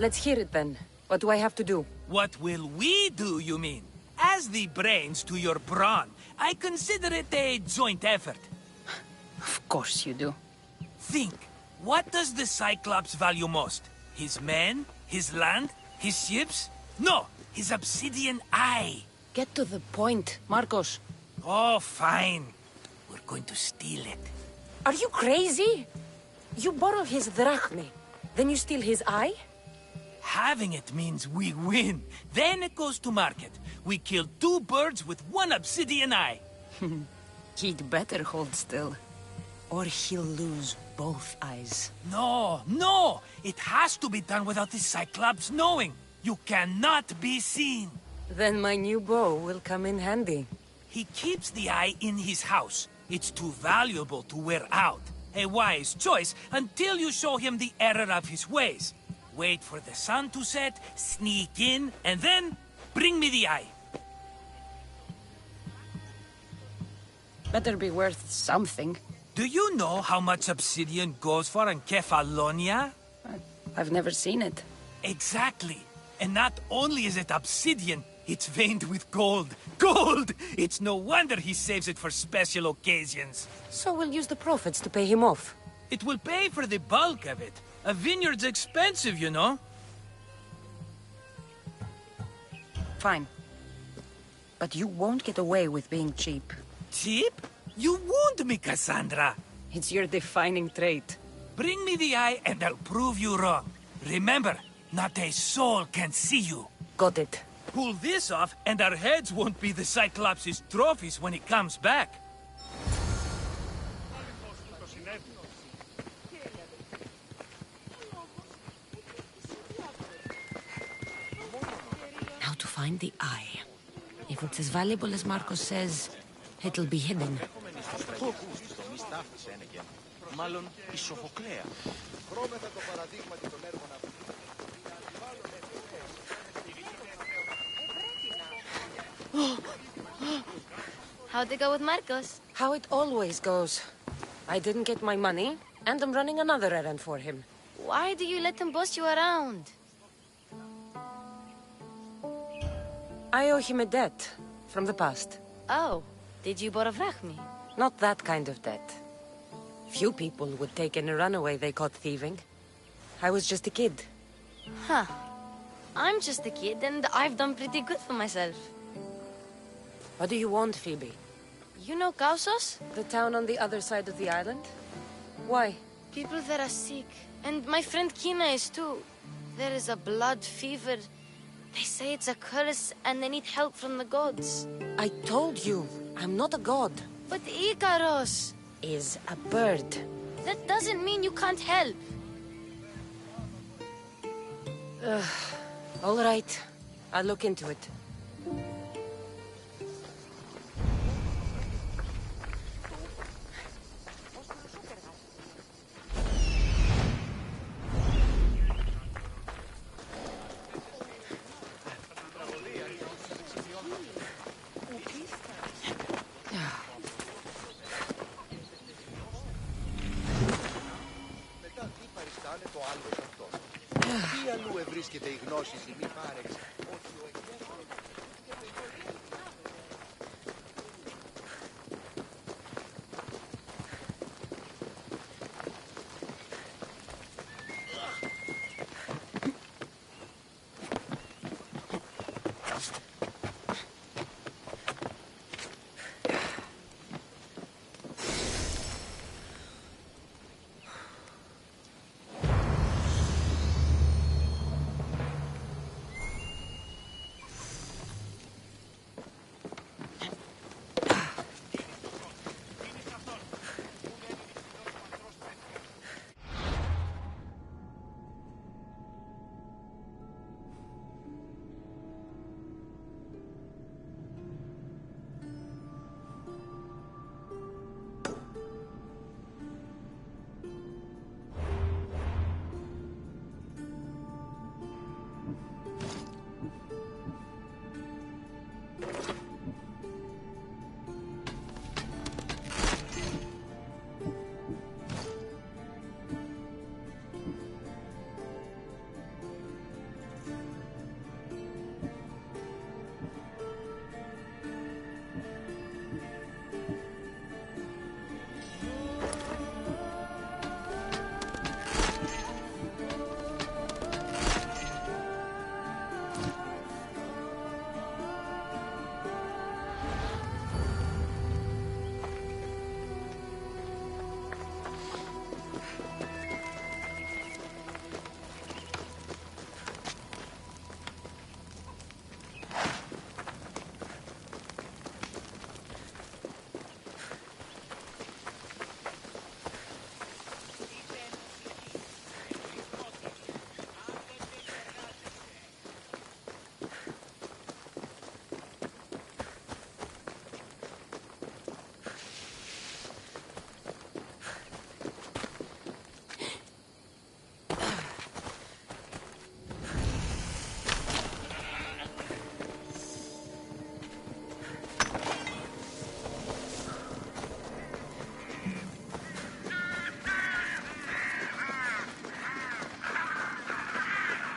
Let's hear it then. What do I have to do? What will we do, you mean? As the brains to your brawn, I consider it a joint effort. Of course you do. Think, what does the Cyclops value most? His men? His land? His ships? No, his obsidian eye. Get to the point, Marcos. Oh, fine. We're going to steal it. Are you crazy? You borrow his drachmi, then you steal his eye? Having it means we win. Then it goes to market. We kill 2 birds with 1 obsidian eye. He'd better hold still. Or he'll lose both eyes. No! It has to be done without the Cyclops knowing. You cannot be seen. Then my new bow will come in handy. He keeps the eye in his house. It's too valuable to wear out. A wise choice until you show him the error of his ways. Wait for the sun to set, sneak in, and then bring me the eye. Better be worth something. Do you know how much obsidian goes for in Kefalonia? I've never seen it. Exactly. And not only is it obsidian, it's veined with gold. Gold! It's no wonder he saves it for special occasions. So we'll use the profits to pay him off. It will pay for the bulk of it. A vineyard's expensive, you know. Fine. But you won't get away with being cheap. Cheap? You wound me, Cassandra. It's your defining trait. Bring me the eye and I'll prove you wrong. Remember, not a soul can see you. Got it. Pull this off and our heads won't be the Cyclops' trophies when he comes back. Now to find the eye. If it's as valuable as Marcos says, it'll be hidden. Μάλλον η Σοφοκλέα. How'd it go with Marcos? How it always goes. I didn't get my money, and I'm running another errand for him. Why do you let him boss you around? I owe him a debt from the past. Oh, did you borrow drachmi? Not that kind of debt. Few people would take in a runaway they caught thieving. I was just a kid. Huh. I'm just a kid, and I've done pretty good for myself. What do you want, Phoebe? You know Kausos? The town on the other side of the island? Why? People there are sick, and my friend Kina is too. There is a blood fever. They say it's a curse, and they need help from the gods. I told you, I'm not a god. But Ikaros is a bird. That doesn't mean you can't help. All right. I'll look into it. Μετά τι παριστάνε το άλλο αυτό. Τι αλλού ευρίσκεται η γνώση η μη πάρεξη.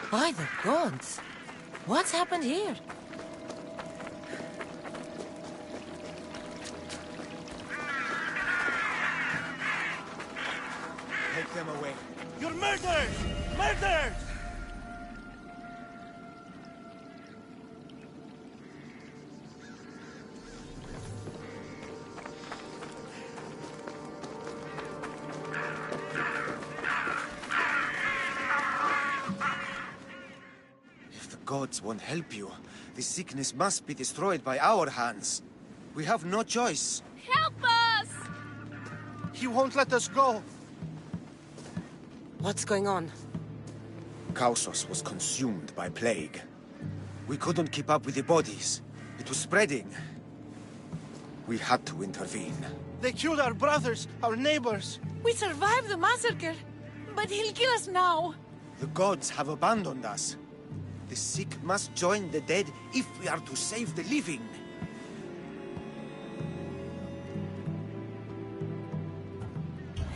By the gods! What's happened here? Take them away. You're murderers! Murderers! Gods won't help you. The sickness must be destroyed by our hands. We have no choice. Help us! He won't let us go. What's going on? Kausos was consumed by plague. We couldn't keep up with the bodies. It was spreading. We had to intervene. They killed our brothers, our neighbors. We survived the massacre, but he'll kill us now. The gods have abandoned us. The sick must join the dead if we are to save the living.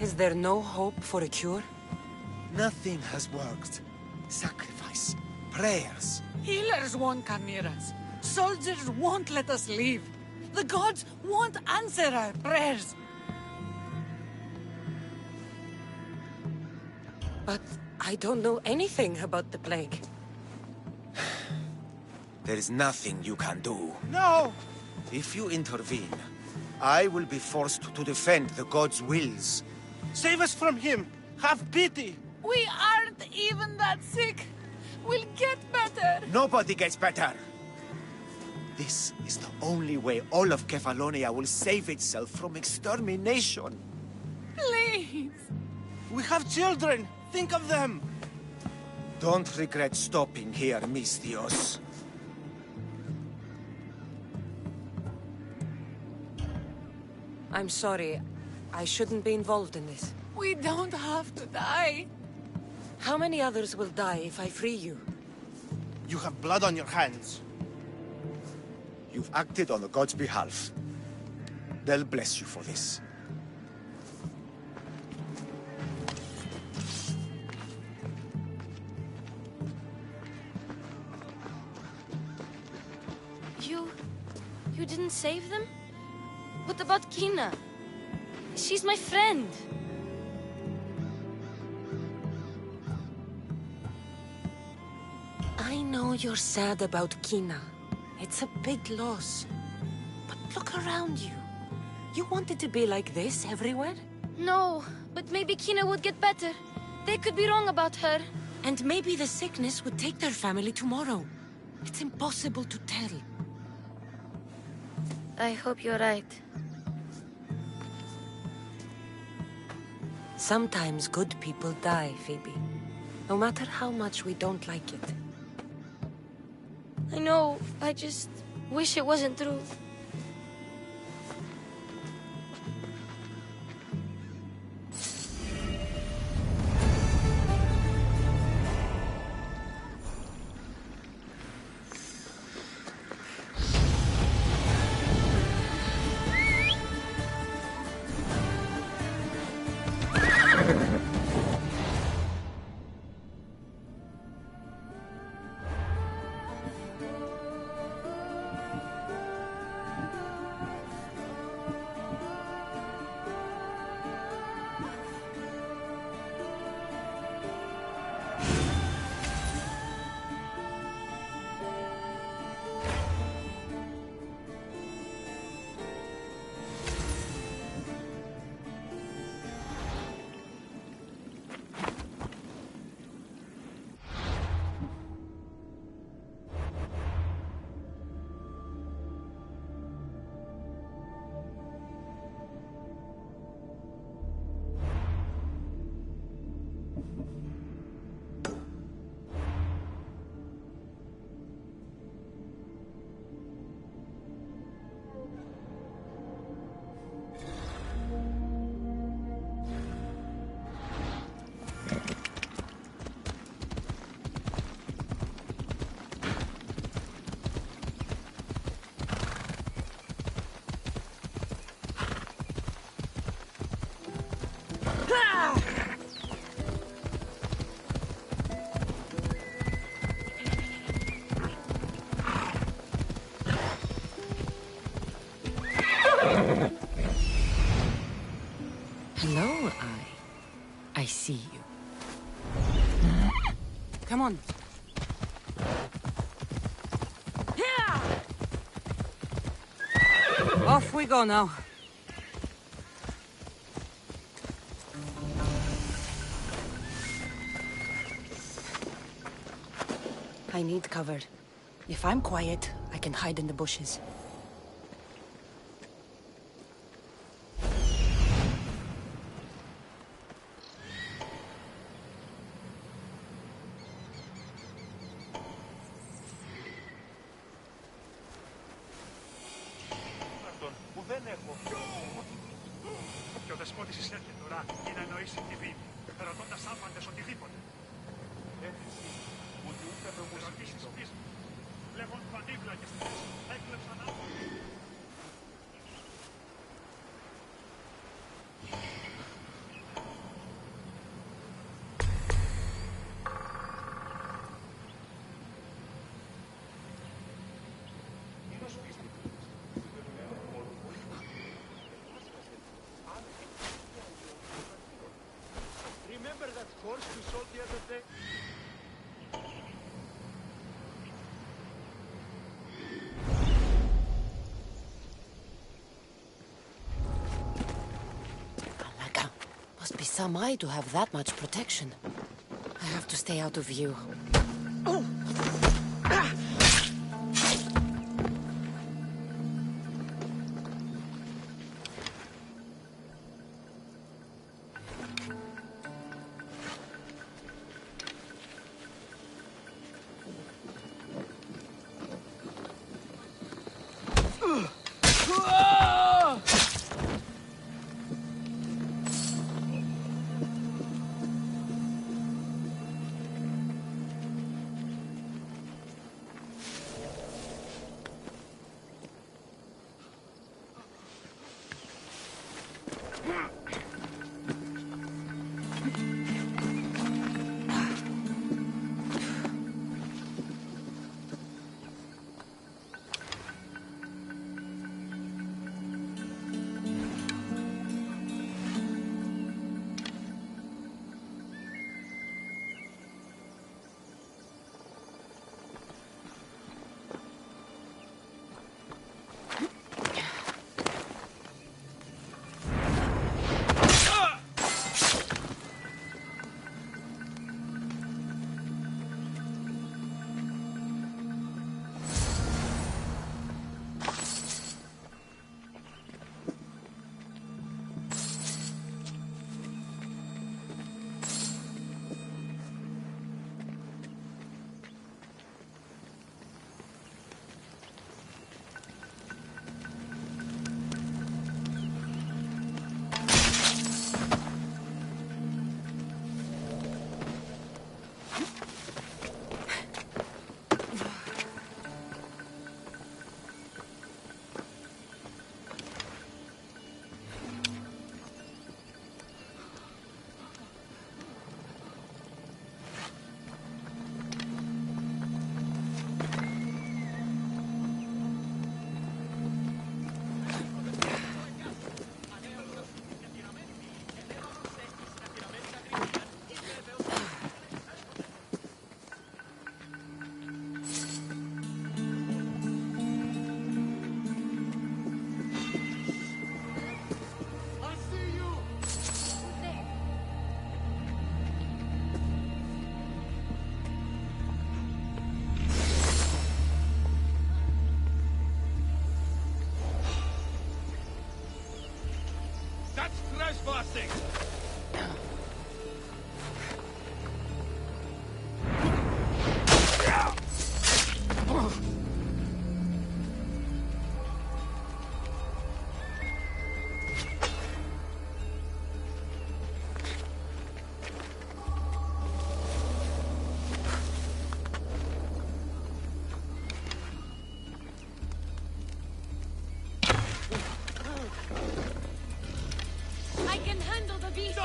Is there no hope for a cure? Nothing has worked. Sacrifice, prayers. Healers won't come near us. Soldiers won't let us leave. The gods won't answer our prayers. But I don't know anything about the plague. There is nothing you can do. No! If you intervene, I will be forced to defend the gods' wills. Save us from him! Have pity! We aren't even that sick. We'll get better. Nobody gets better! This is the only way all of Kefalonia will save itself from extermination. Please! We have children! Think of them! Don't regret stopping here, Mistios. I'm sorry. I shouldn't be involved in this. We don't have to die. How many others will die if I free you? You have blood on your hands. You You've acted on the gods' behalf. They'll bless you for this. You didn't save them? What about Kina? She's my friend. I know you're sad about Kina. It's a big loss. But look around you. You want it to be like this everywhere? No, but maybe Kina would get better. They could be wrong about her. And maybe the sickness would take their family tomorrow. It's impossible to tell. I hope you're right. Sometimes good people die, Phoebe. No matter how much we don't like it. I know, I just wish it wasn't true. Hello, I see you. Come on. Off we go now. I need cover. If I'm quiet, I can hide in the bushes. Και ο δεσπότης εισέρχεται τώρα για να εννοήσει τη βήμη, ρωτώντας άπαντες οτιδήποτε. Έτσι, ότι ούτε με μου ρωτήσεις πίσω. Βλέπουν πανίβλακες στη θέση. Έκλεψαν άνθρωποι. Remember that horse we sold the other day? Alaka, must be some eye to have that much protection. I have to stay out of view. Oh! nothing! I can handle the beast!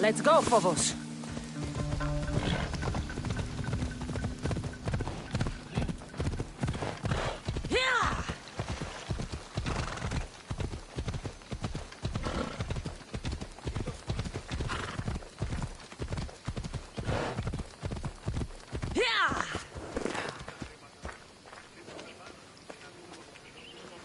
Let's go, Phobos.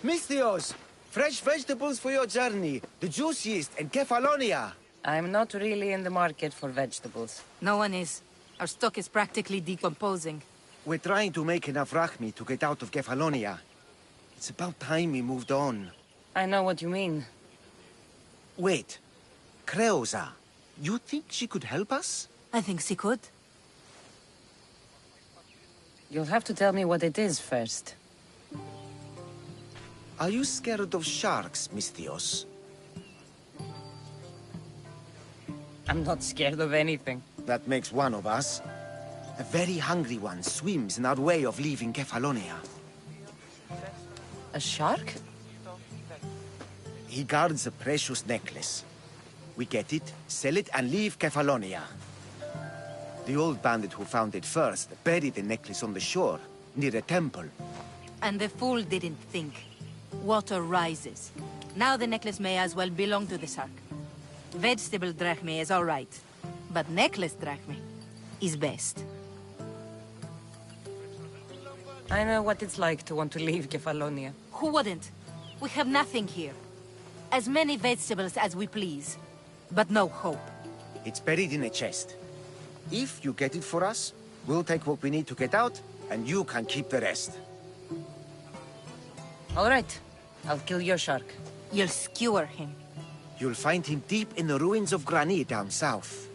Misthios! Fresh vegetables for your journey. The juiciest in Kefalonia. I'm not really in the market for vegetables. No one is. Our stock is practically decomposing. We're trying to make enough rachmi to get out of Kefalonia. It's about time we moved on. I know what you mean. Wait. Creosa. You think she could help us? I think she could. You'll have to tell me what it is first. Are you scared of sharks, Misthios? I'm not scared of anything. That makes one of us. A very hungry one swims in our way of leaving Kefalonia. A shark? He guards a precious necklace. We get it, sell it, and leave Kefalonia. The old bandit who found it first buried the necklace on the shore, near a temple. And the fool didn't think. Water rises. Now the necklace may as well belong to the shark. Vegetable drachme is all right, but necklace drachme is best. I know what it's like to want to leave Kefalonia. Who wouldn't? We have nothing here. As many vegetables as we please, but no hope. It's buried in a chest. If you get it for us, we'll take what we need to get out, and you can keep the rest. All right. I'll kill your shark. You'll skewer him. You'll find him deep in the ruins of Granit down south.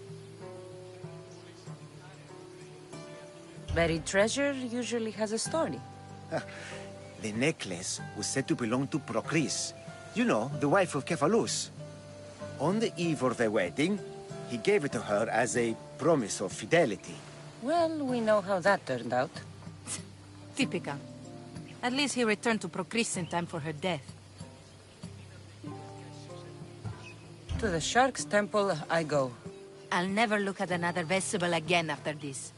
Buried treasure usually has a story. The necklace was said to belong to Procris. You know, the wife of Cephalus. On the eve of their wedding, he gave it to her as a promise of fidelity. Well, we know how that turned out. Typical. At least he returned to Procris in time for her death. To the Shark's Temple I go. I'll never look at another vegetable again after this.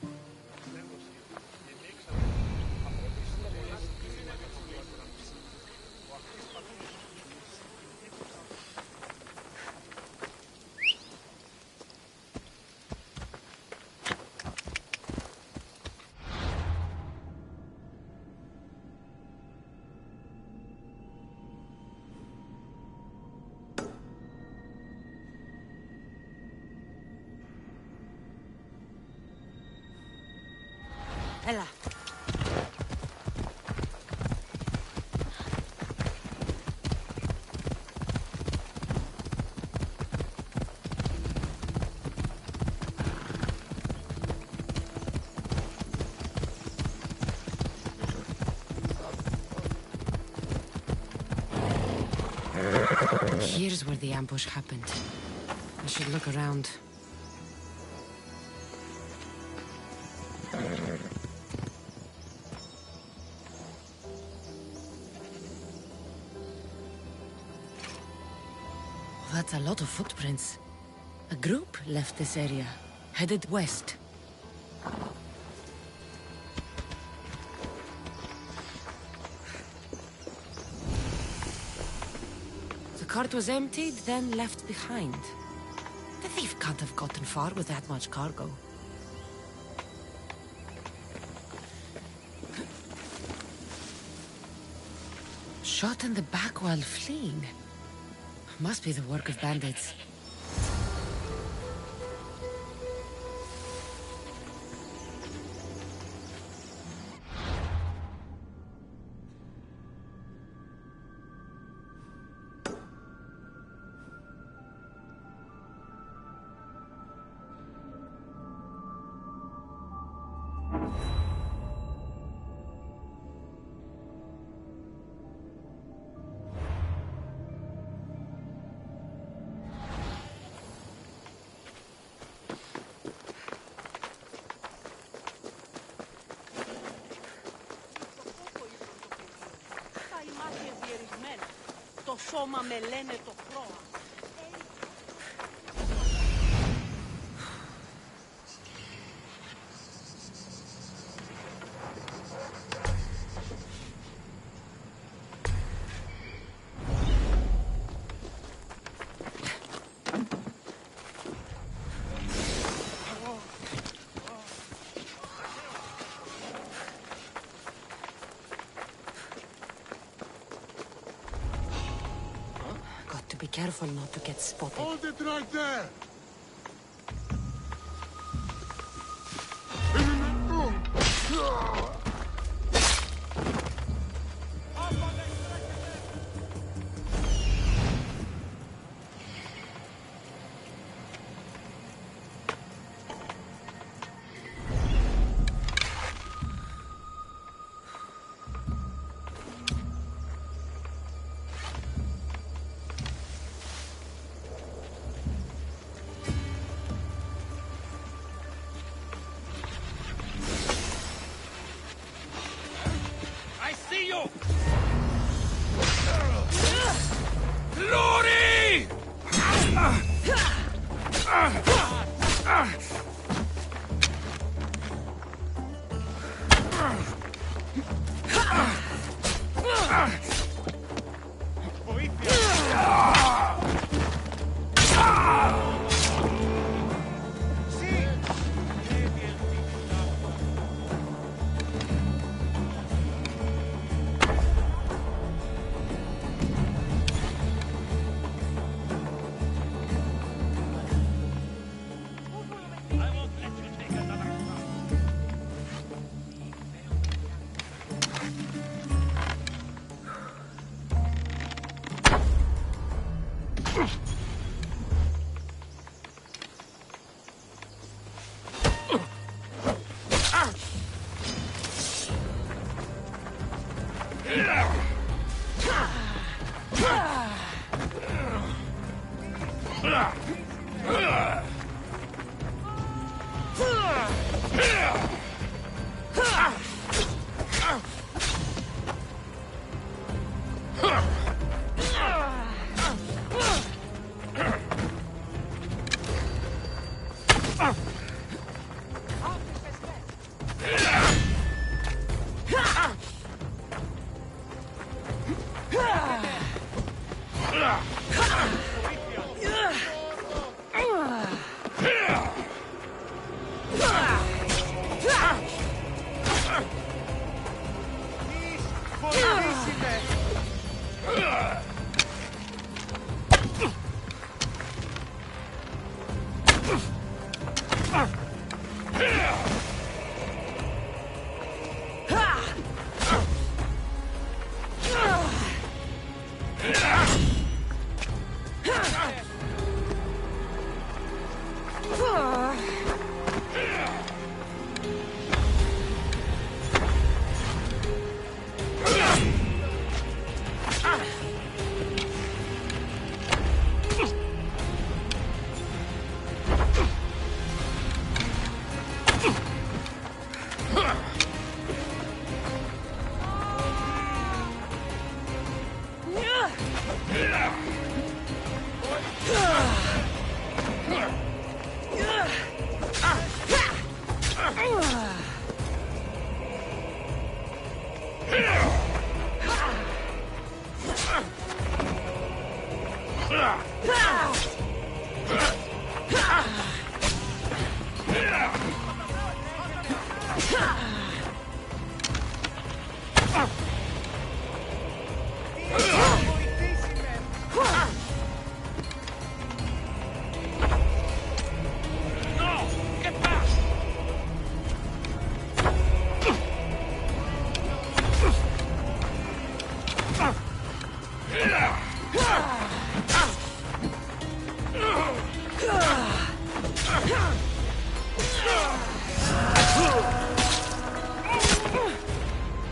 Here's where the ambush happened. I should look around. That's a lot of footprints. A group left this area, headed west. The cart was emptied, then left behind. The thief can't have gotten far with that much cargo. Shot in the back while fleeing. Must be the work of bandits. Το σώμα με λένε το χρώμα. Be careful not to get spotted. Hold it right there! Glory!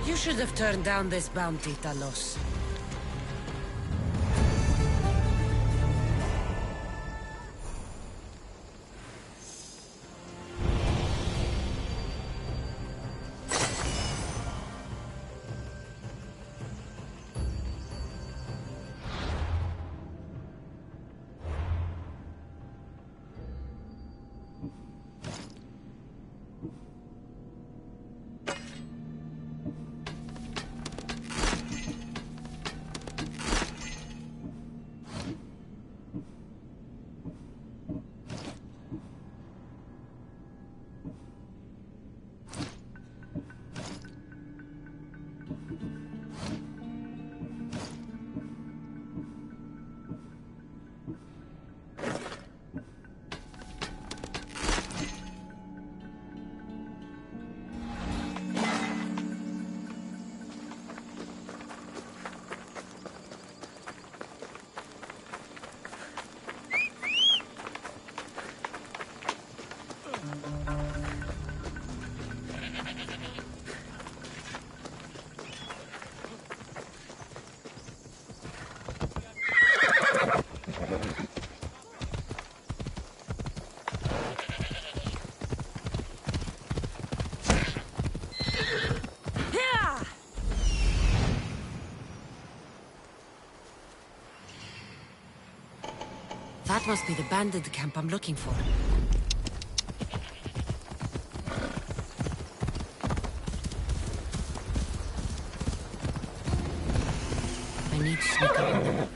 You should have turned down this bounty, Talos. That must be the bandit camp I'm looking for. I need to sneak up on them.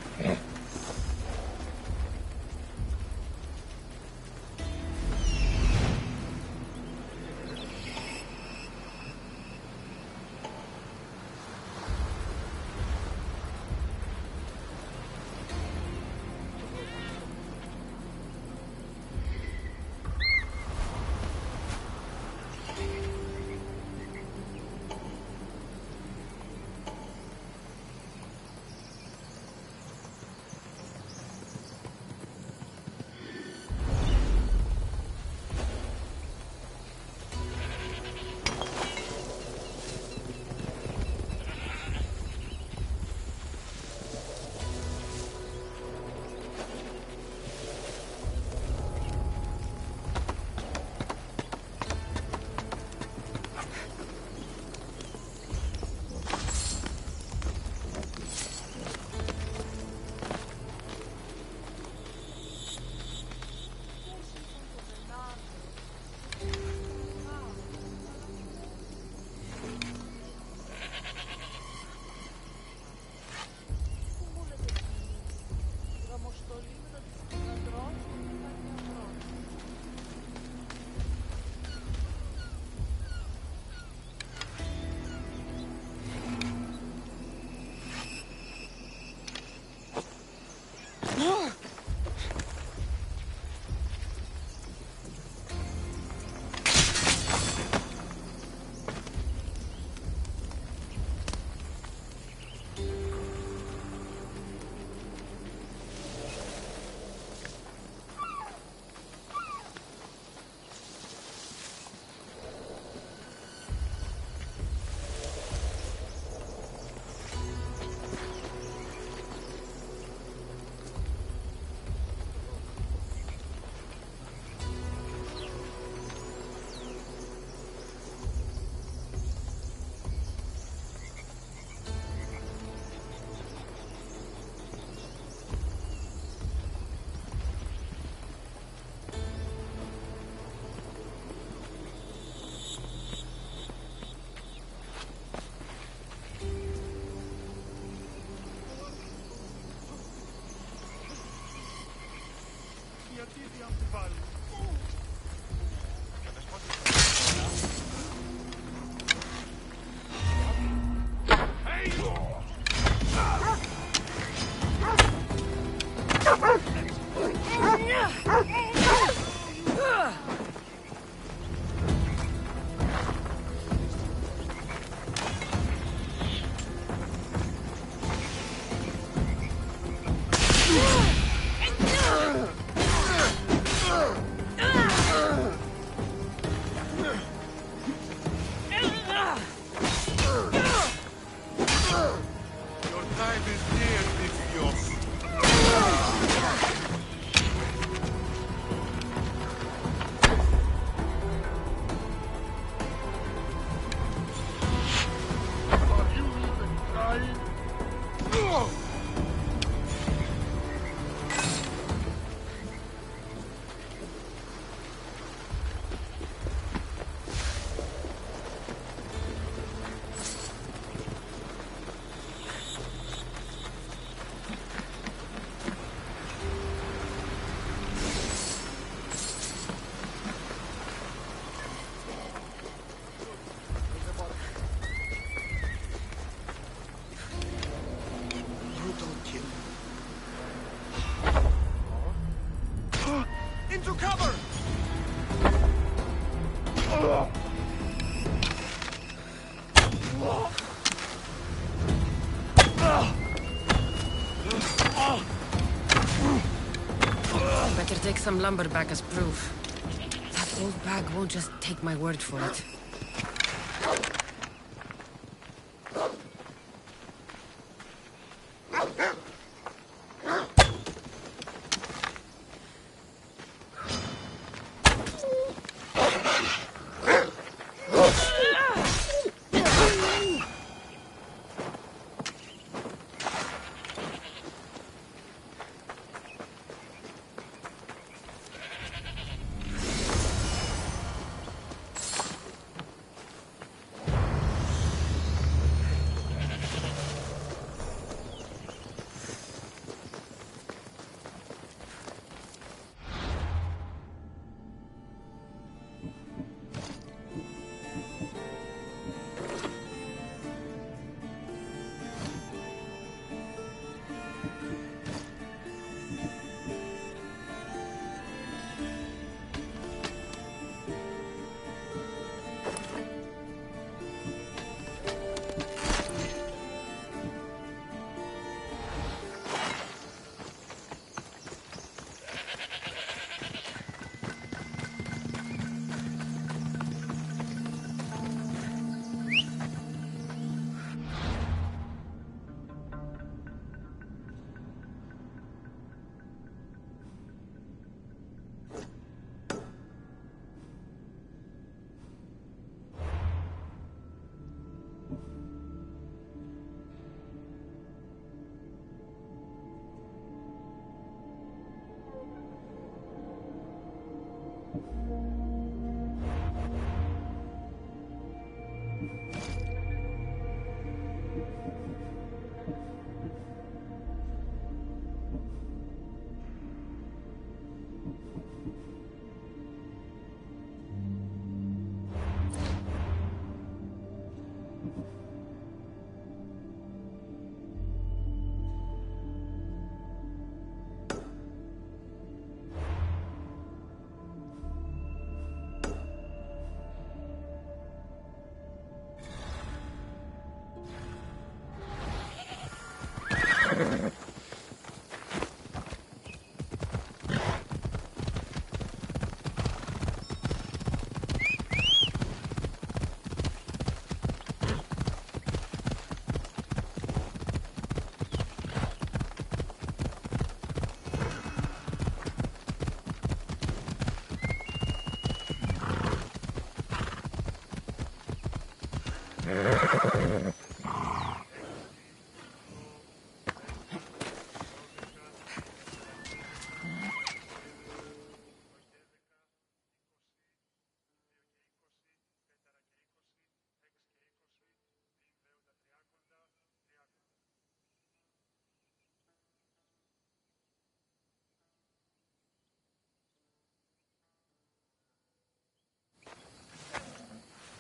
Into cover! Better take some lumber back as proof. That old bag won't just take my word for it.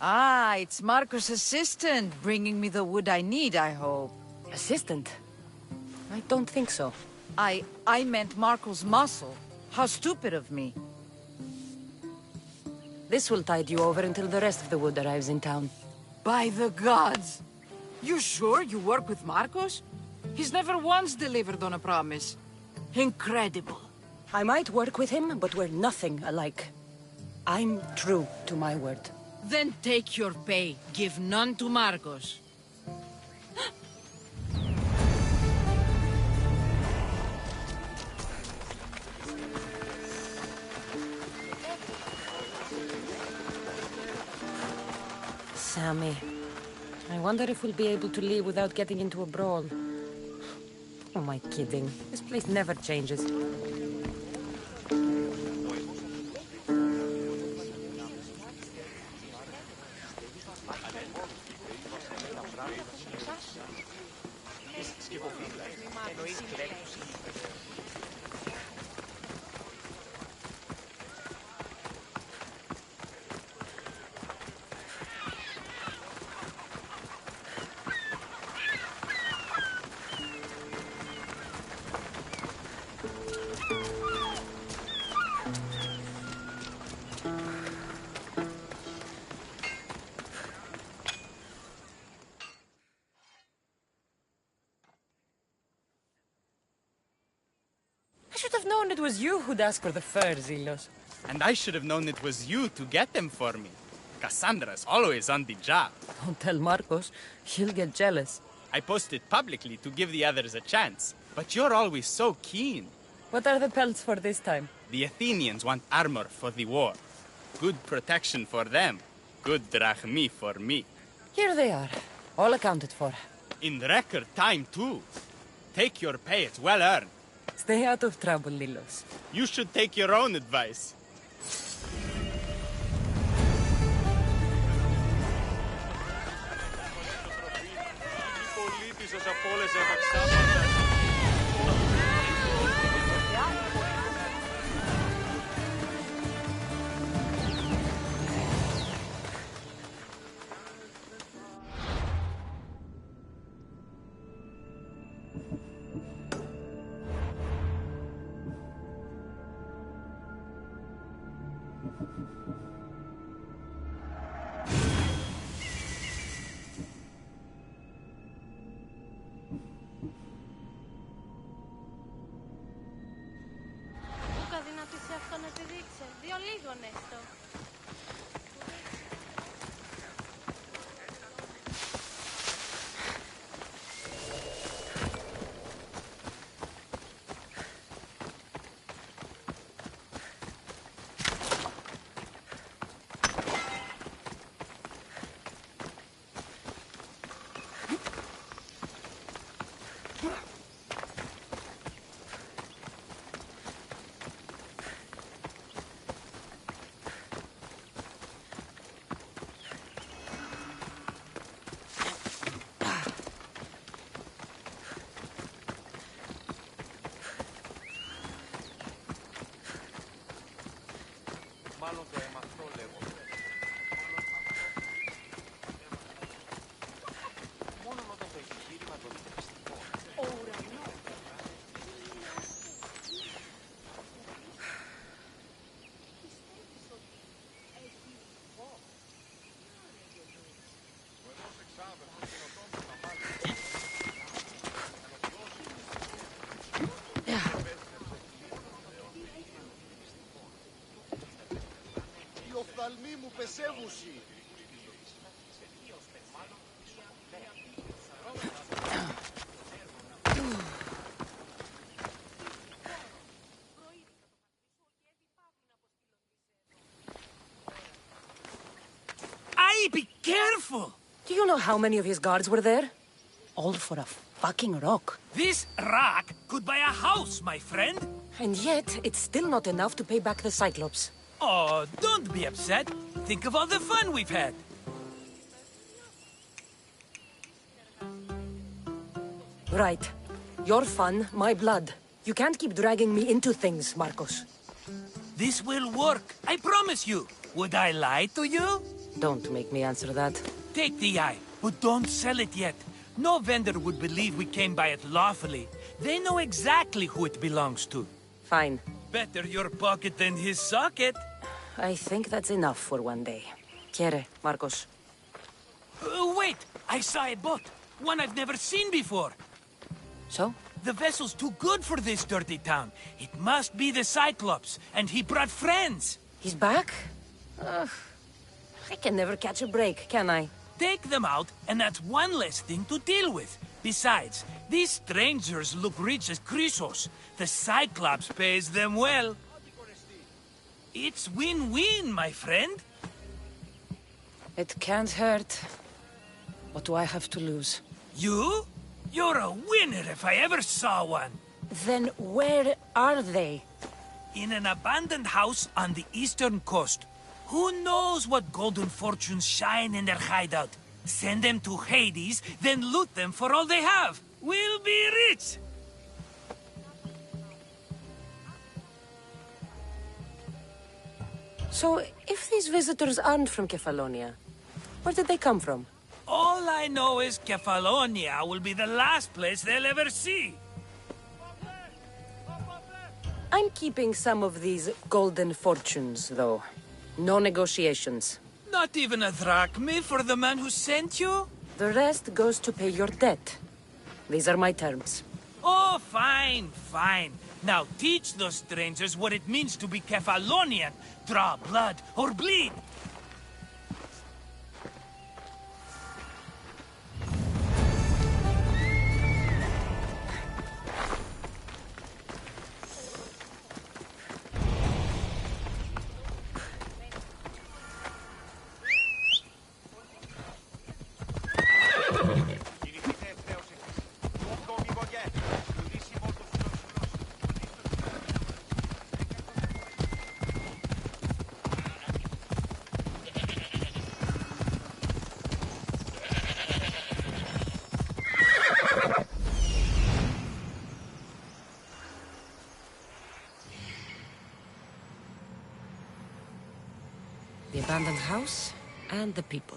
Ah, it's Marco's assistant, bringing me the wood I need, I hope. Assistant? I don't think so. I meant Marco's muscle. How stupid of me. This will tide you over until the rest of the wood arrives in town. By the gods! You sure you work with Marcos? He's never once delivered on a promise. Incredible. I might work with him, but we're nothing alike. I'm true to my word. Then take your pay. Give none to Marcos. Sammy. I wonder if we'll be able to leave without getting into a brawl. Who am I kidding? This place never changes. I should have known it was you who'd ask for the furs, Ilos. And I should have known it was you to get them for me. Cassandra's always on the job. Don't tell Marcos. He'll get jealous. I posted publicly to give the others a chance, but you're always so keen. What are the pelts for this time? The Athenians want armor for the war. Good protection for them. Good drachmi for me. Here they are. All accounted for. In record time, too. Take your pay, it's well earned. Stay out of trouble, Lilos. You should take your own advice. Αυτό να τη δείξε. Δύο λίγων έστω. Μάλλον το έμαθω, λέγω. Μόνο όταν το επιχείρημα το δικαστικό. Ο ουρανός. Οι οφθαλμοί μου πεσεύουσι. Aye, be careful! Do you know how many of his guards were there? All for a fucking rock. This rock could buy a house, my friend. And yet, it's still not enough to pay back the Cyclops. Oh, don't be upset. Think of all the fun we've had. Right. Your fun, my blood. You can't keep dragging me into things, Marcos. This will work. I promise you. Would I lie to you? Don't make me answer that. Take the eye, but don't sell it yet. No vendor would believe we came by it lawfully. They know exactly who it belongs to. Fine. Better your pocket than his socket. I think that's enough for one day. Quiere, Marcos? Wait! I saw a boat. One I've never seen before. So? The vessel's too good for this dirty town. It must be the Cyclops, and he brought friends. He's back? I can never catch a break, can I? Take them out, and that's one less thing to deal with. Besides, these strangers look rich as Chrysos. The Cyclops pays them well. It's win-win, my friend. It can't hurt. What do I have to lose? You? You're a winner if I ever saw one. Then where are they? In an abandoned house on the eastern coast. Who knows what golden fortunes shine in their hideout? Send them to Hades, then loot them for all they have. We'll be rich! So, if these visitors aren't from Kefalonia, where did they come from? All I know is Kefalonia will be the last place they'll ever see. I'm keeping some of these golden fortunes, though. No negotiations. Not even a drachme for the man who sent you? The rest goes to pay your debt. These are my terms. Oh, fine, fine. Now teach those strangers what it means to be Kefalonian. Draw blood or bleed. The abandoned house and the people.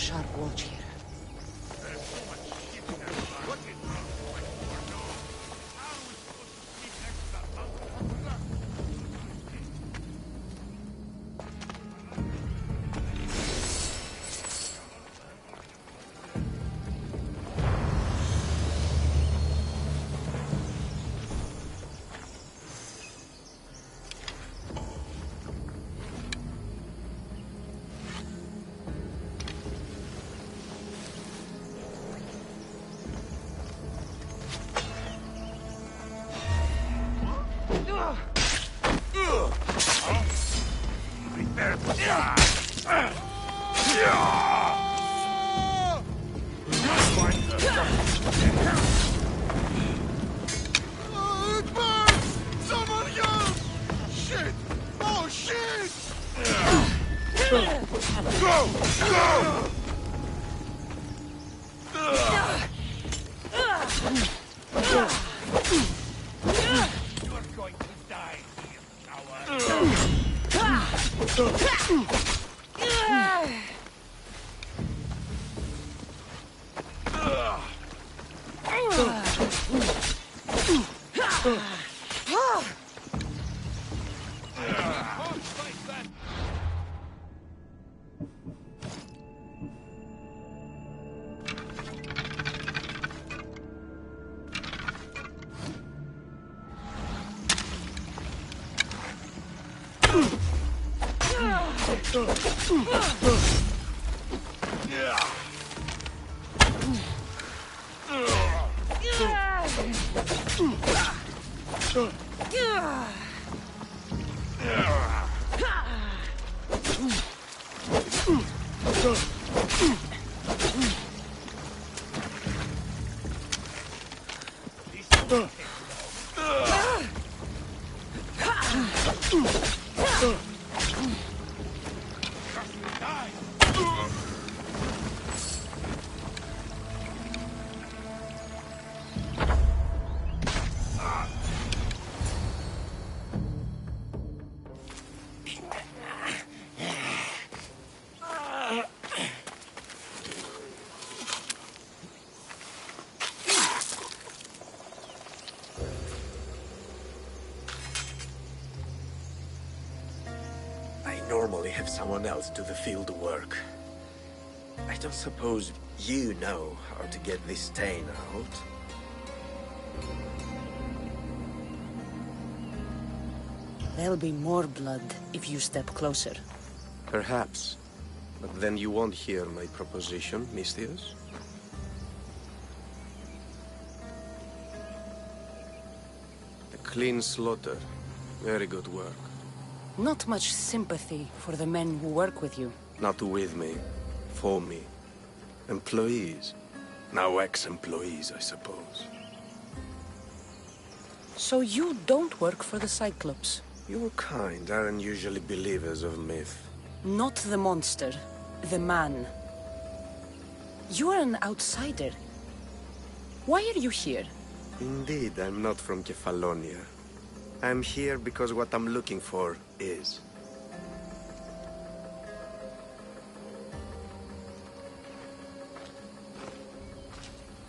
sharp watch here. Normally have someone else do the field work. I don't suppose you know how to get this stain out. There'll be more blood if you step closer. Perhaps. But then you won't hear my proposition, Mistius. A clean slaughter. Very good work. Not much sympathy for the men who work with you. Not with me. For me. Employees. Now ex-employees, I suppose. So you don't work for the Cyclops? Your kind aren't usually believers of myth. Not the monster. The man. You are an outsider. Why are you here? Indeed, I'm not from Kefalonia. I'm here because what I'm looking for is.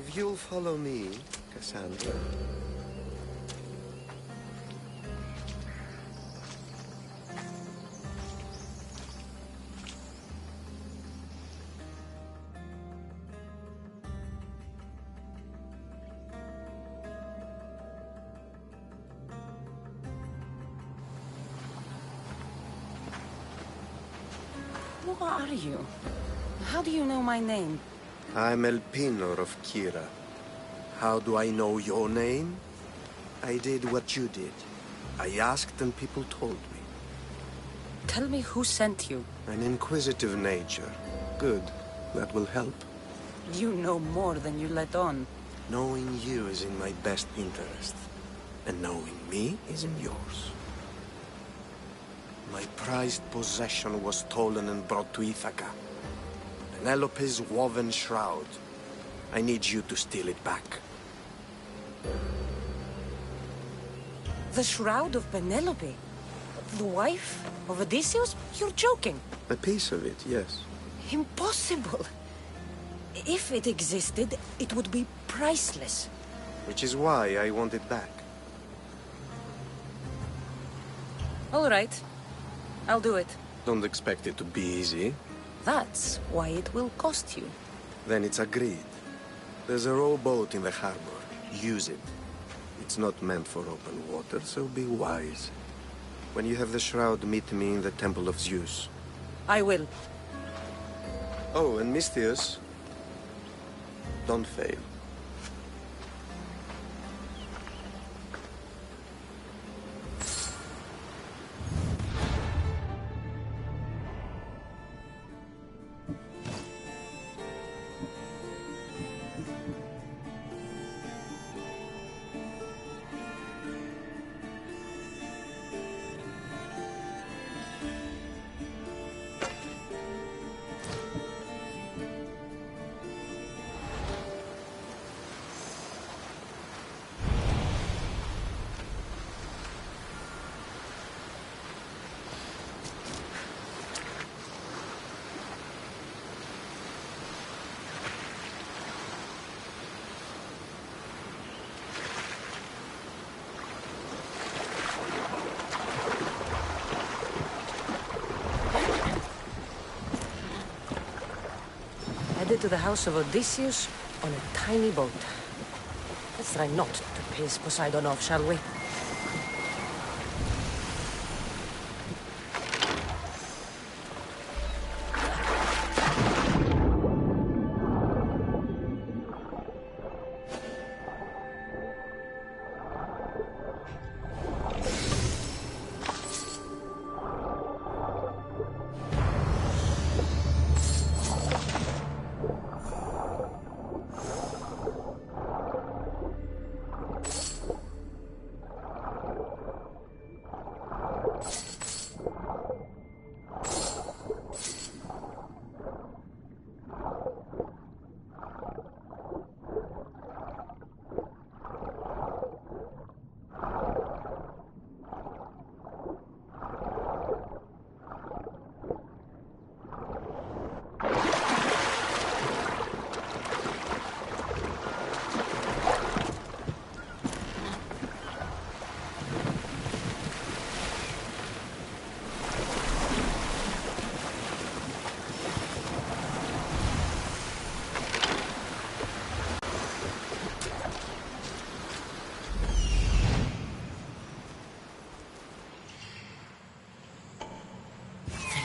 If you'll follow me, Cassandra. Who are you? How do you know my name? I'm El Pinor of Kira. How do I know your name? I did what you did. I asked and people told me. Tell me who sent you. An inquisitive nature. Good. That will help. You know more than you let on. Knowing you is in my best interest. And knowing me is in yours. My prized possession was stolen and brought to Ithaca. Penelope's woven shroud. I need you to steal it back. The shroud of Penelope? The wife of Odysseus? You're joking. A piece of it, yes. Impossible. If it existed, it would be priceless. Which is why I want it back. All right. I'll do it. Don't expect it to be easy. That's why it will cost you. Then it's agreed. There's a rowboat in the harbor. Use it. It's not meant for open water, so be wise. When you have the shroud, meet me in the Temple of Zeus. I will. Oh, and Misthios, don't fail. Headed to the house of Odysseus on a tiny boat. Let's try not to piss Poseidon off, shall we?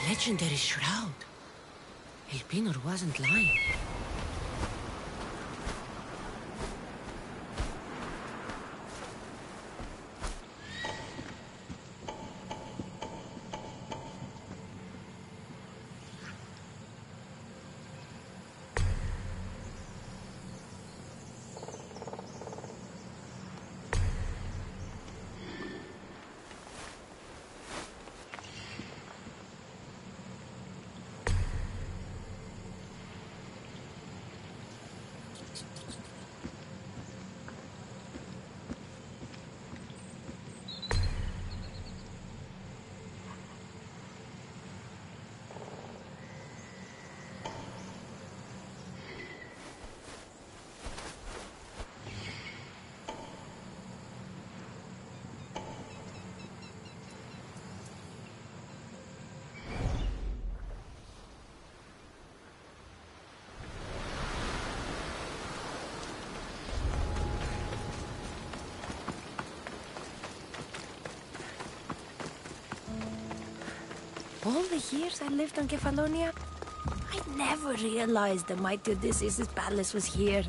Legendary shroud. Elpinor wasn't lying. All the years I lived on Kefalonia, I never realized the mighty Odysseus' palace was here.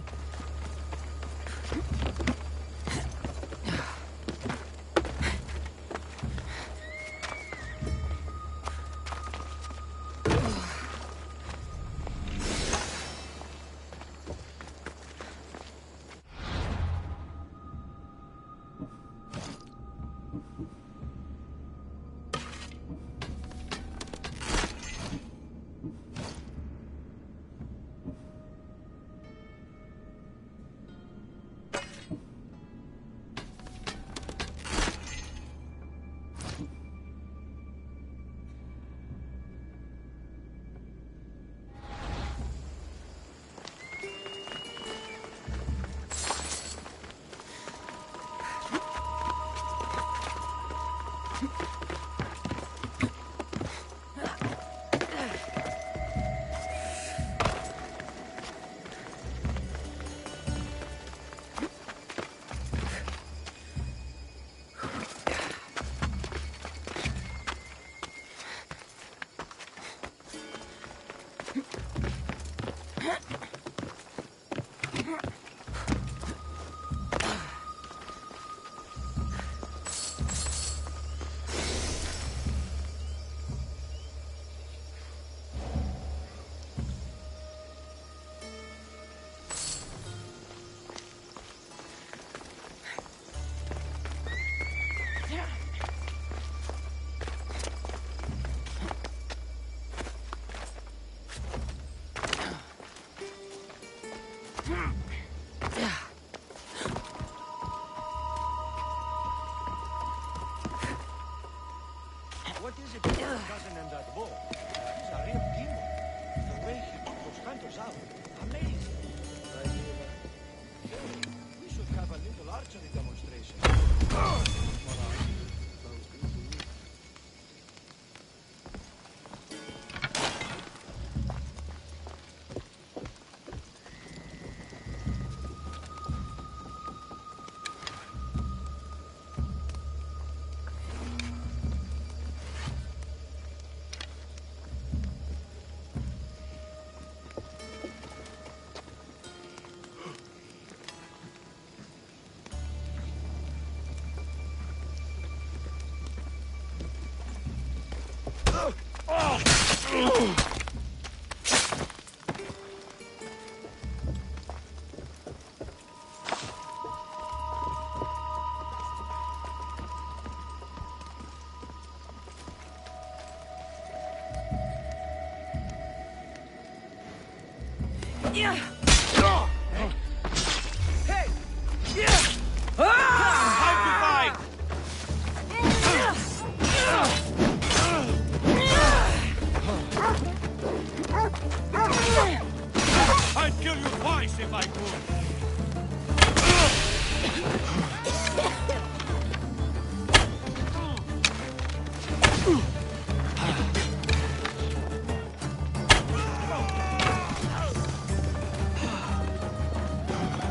I'd kill you twice if I could.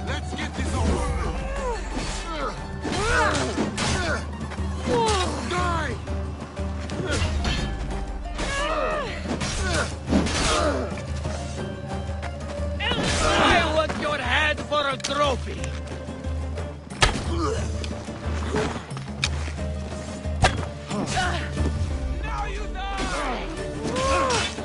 Let's get this over. Die! I want your head for a trophy. Now you die!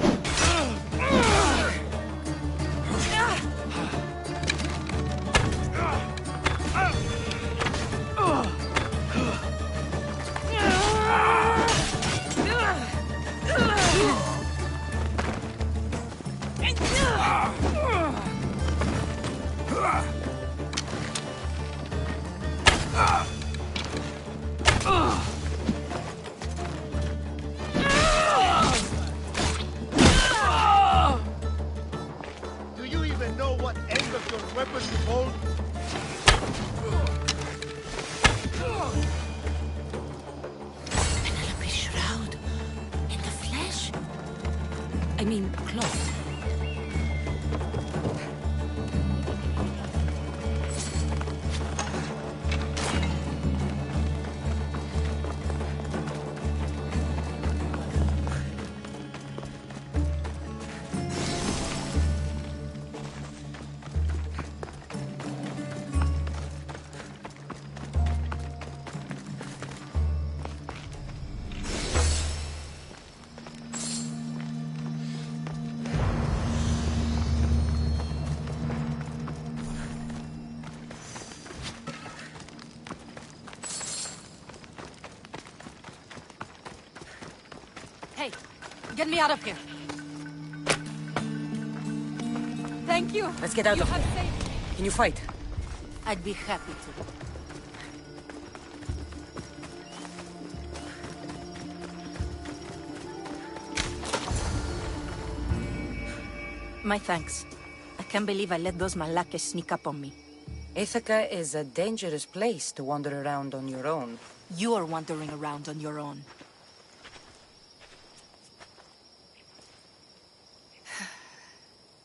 Do you even know what end of your weapon you hold? Penelope's shroud. In the flesh? I mean, cloth. Hey, get me out of here. Thank you. Let's get out You of have here. saved- Can you fight? I'd be happy to. My thanks. I can't believe I let those Malakas sneak up on me. Ithaca is a dangerous place to wander around on your own. You're wandering around on your own.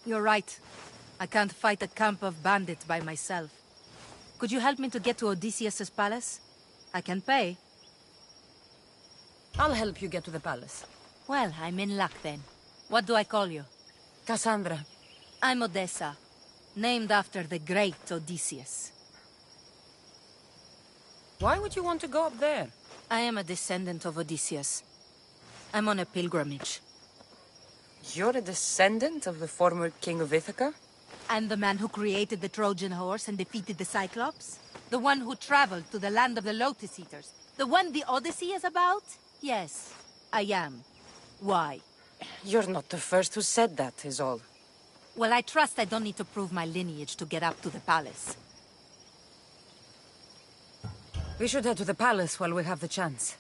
You're right. I can't fight a camp of bandits by myself. Could you help me to get to Odysseus's palace? I can pay. I'll help you get to the palace. Well, I'm in luck then. What do I call you? Cassandra. I'm Odessa, named after the great Odysseus. Why would you want to go up there? I am a descendant of Odysseus. I'm on a pilgrimage. You're a descendant of the former king of Ithaca? And the man who created the Trojan horse and defeated the Cyclops? The one who traveled to the land of the Lotus Eaters? The one the Odyssey is about? Yes, I am. Why? You're not the first who said that, is all. Well, I trust I don't need to prove my lineage to get up to the palace. We should head to the palace while we have the chance.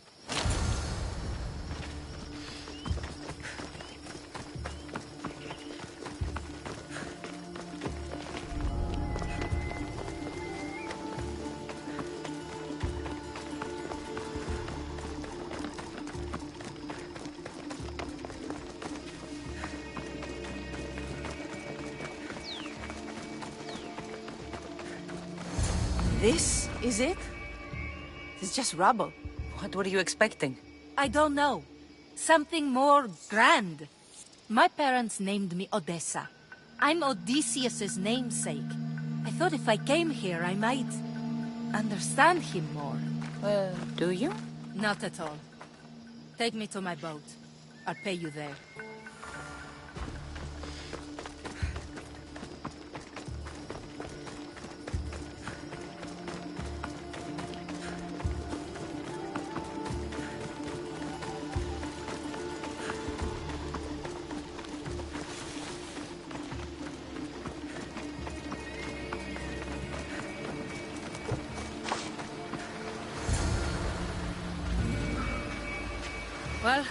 This is it? It's just rubble. What were you expecting? I don't know. Something more grand. My parents named me Odessa. I'm Odysseus's namesake. I thought if I came here, I might understand him more. Do you? Not at all. Take me to my boat. I'll pay you there. Well,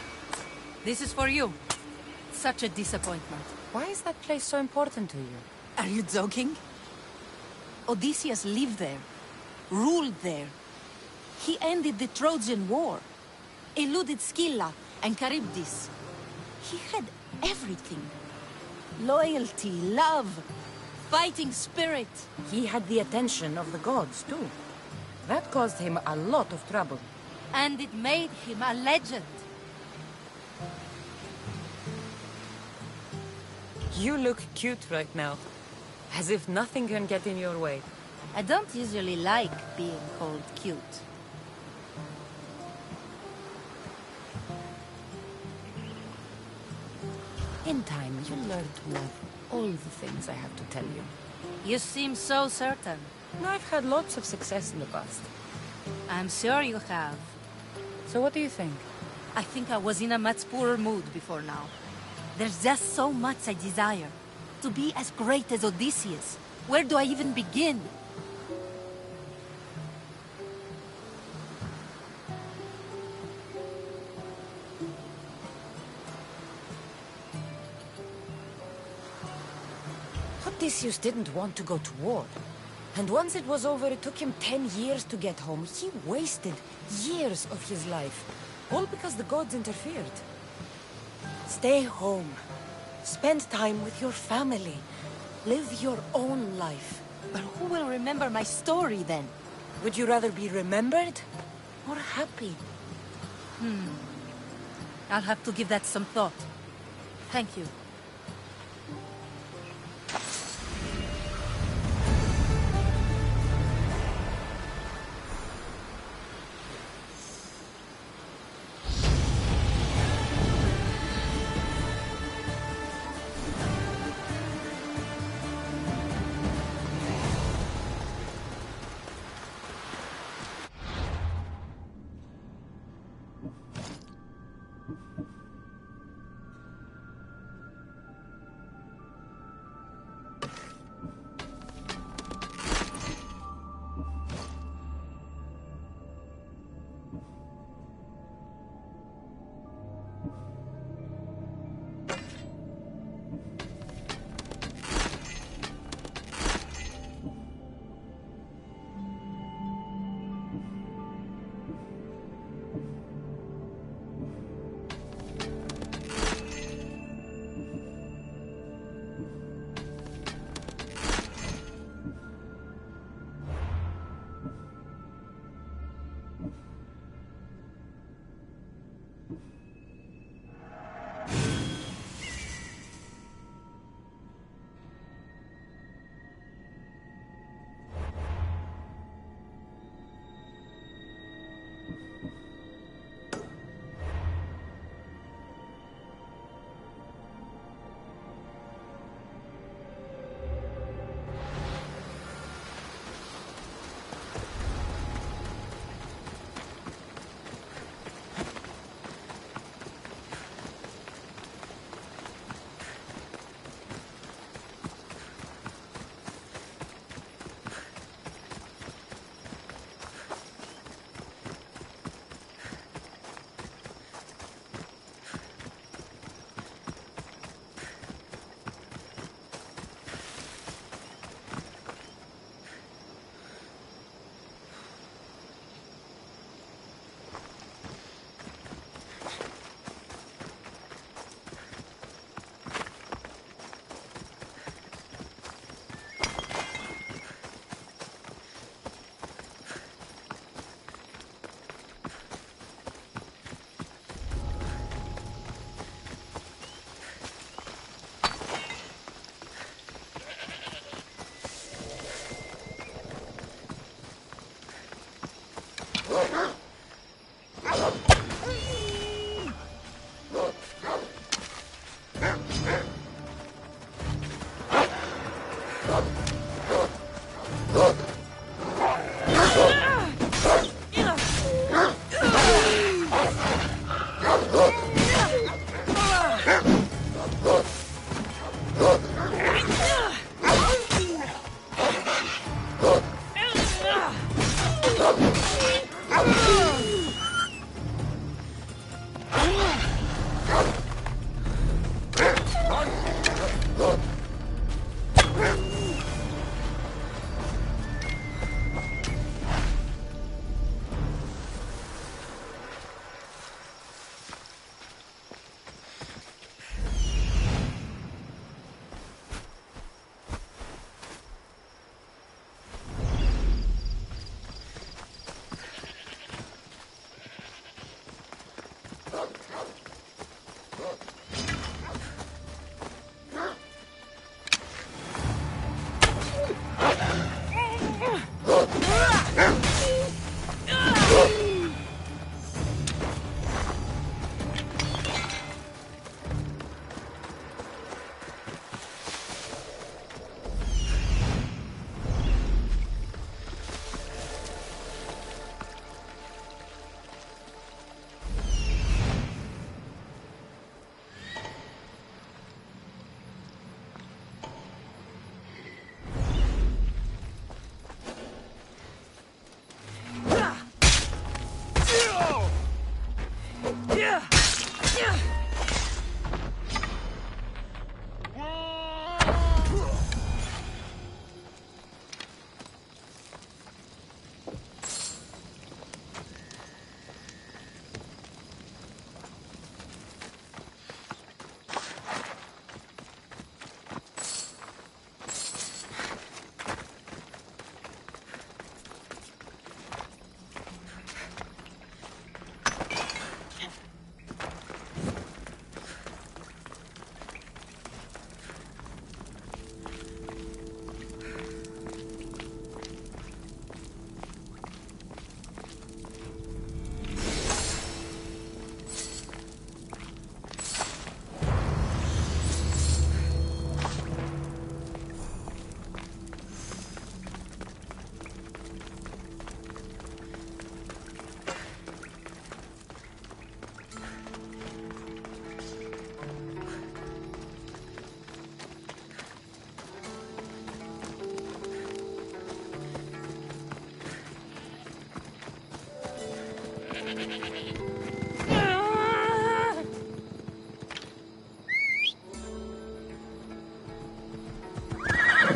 this is for you. Such a disappointment. Why is that place so important to you? Are you joking? Odysseus lived there, ruled there. He ended the Trojan War, eluded Scylla and Charybdis. He had everything. Loyalty, love, fighting spirit. He had the attention of the gods, too. That caused him a lot of trouble. And it made him a legend. You look cute right now. As if nothing can get in your way. I don't usually like being called cute. In time, you'll learn to love all the things I have to tell you. You seem so certain. I've had lots of success in the past. I'm sure you have. So what do you think? I think I was in a much poorer mood before now. There's just so much I desire. To be as great as Odysseus. Where do I even begin? Odysseus didn't want to go to war. And once it was over, it took him 10 years to get home. He wasted years of his life. All because the gods interfered. Stay home. Spend time with your family. Live your own life. But who will remember my story then? Would you rather be remembered or happy? I'll have to give that some thought. Thank you.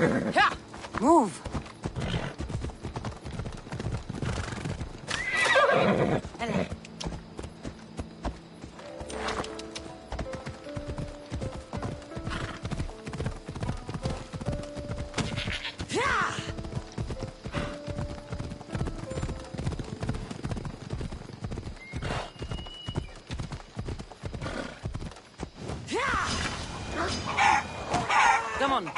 Ha! Move! Come on.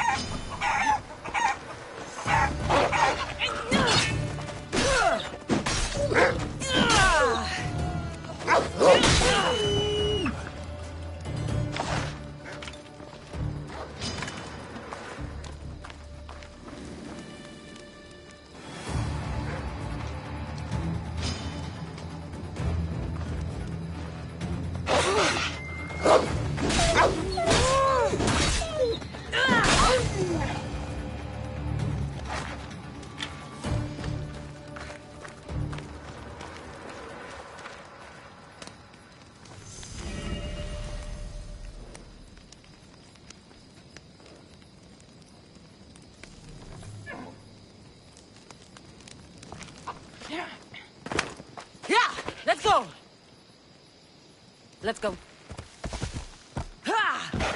Yeah! Let's go! Let's go. Ha!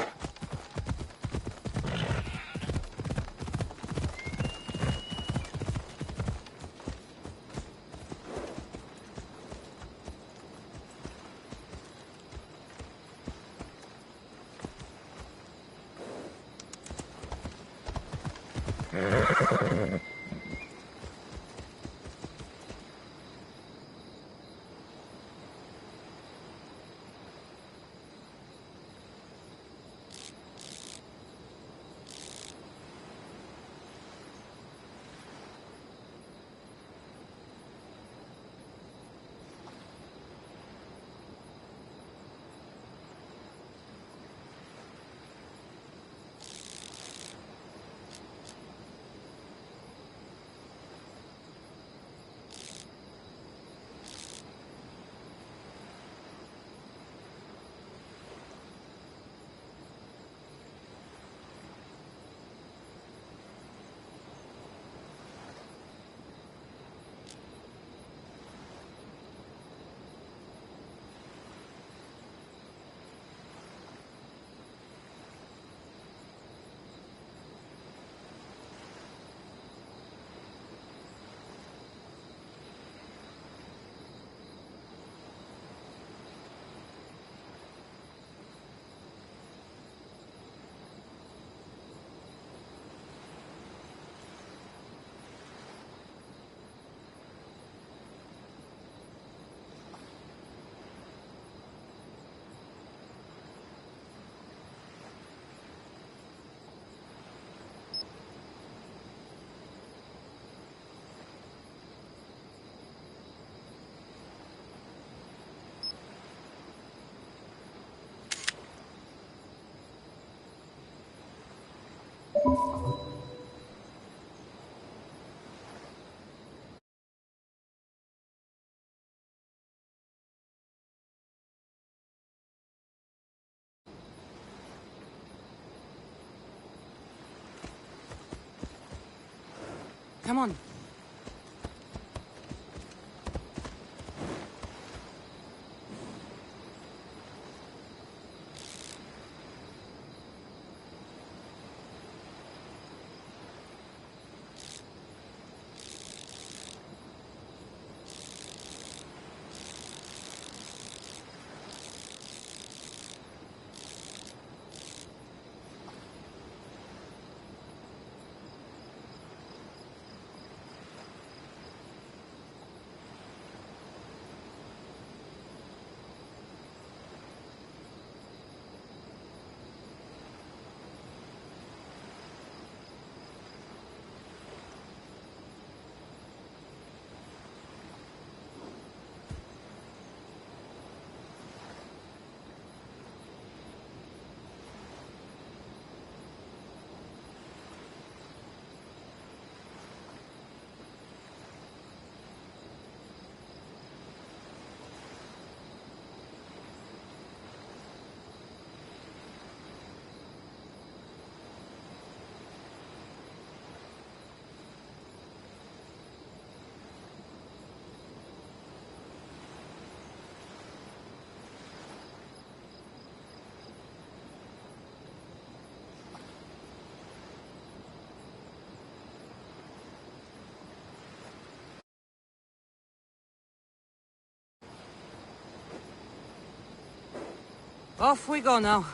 Come on. Off we go now.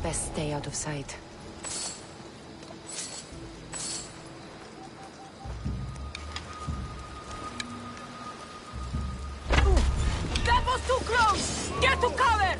Best stay out of sight. That was too close! Get to cover!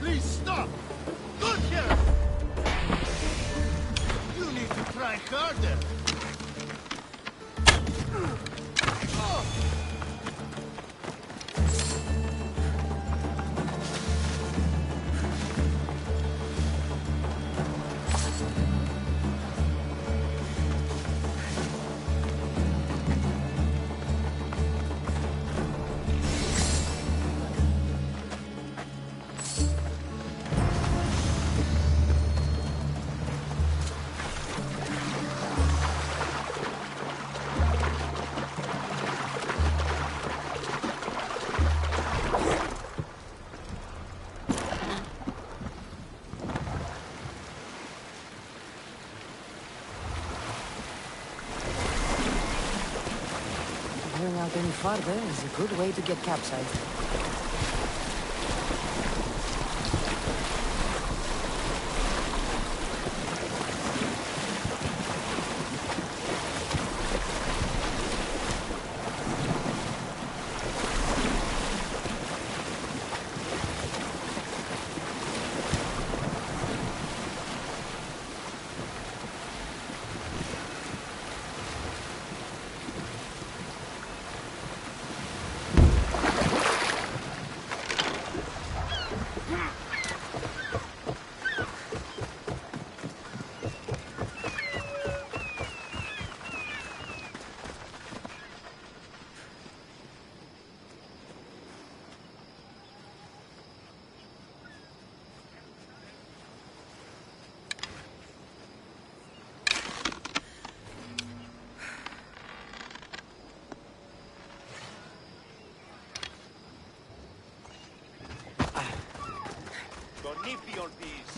Please stop! Look here! You need to try harder. Going out any farther is a good way to get capsized. Donipion peace.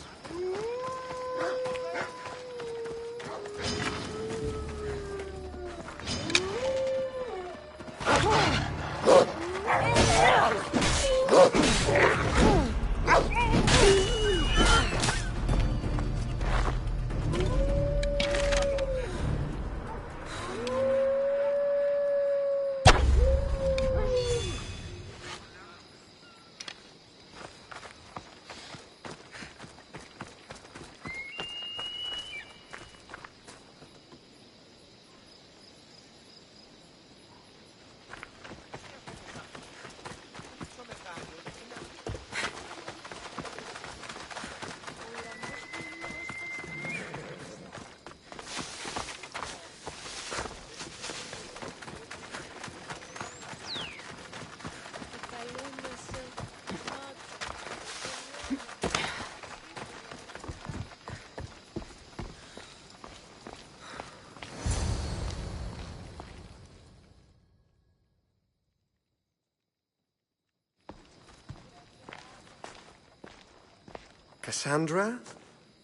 Cassandra?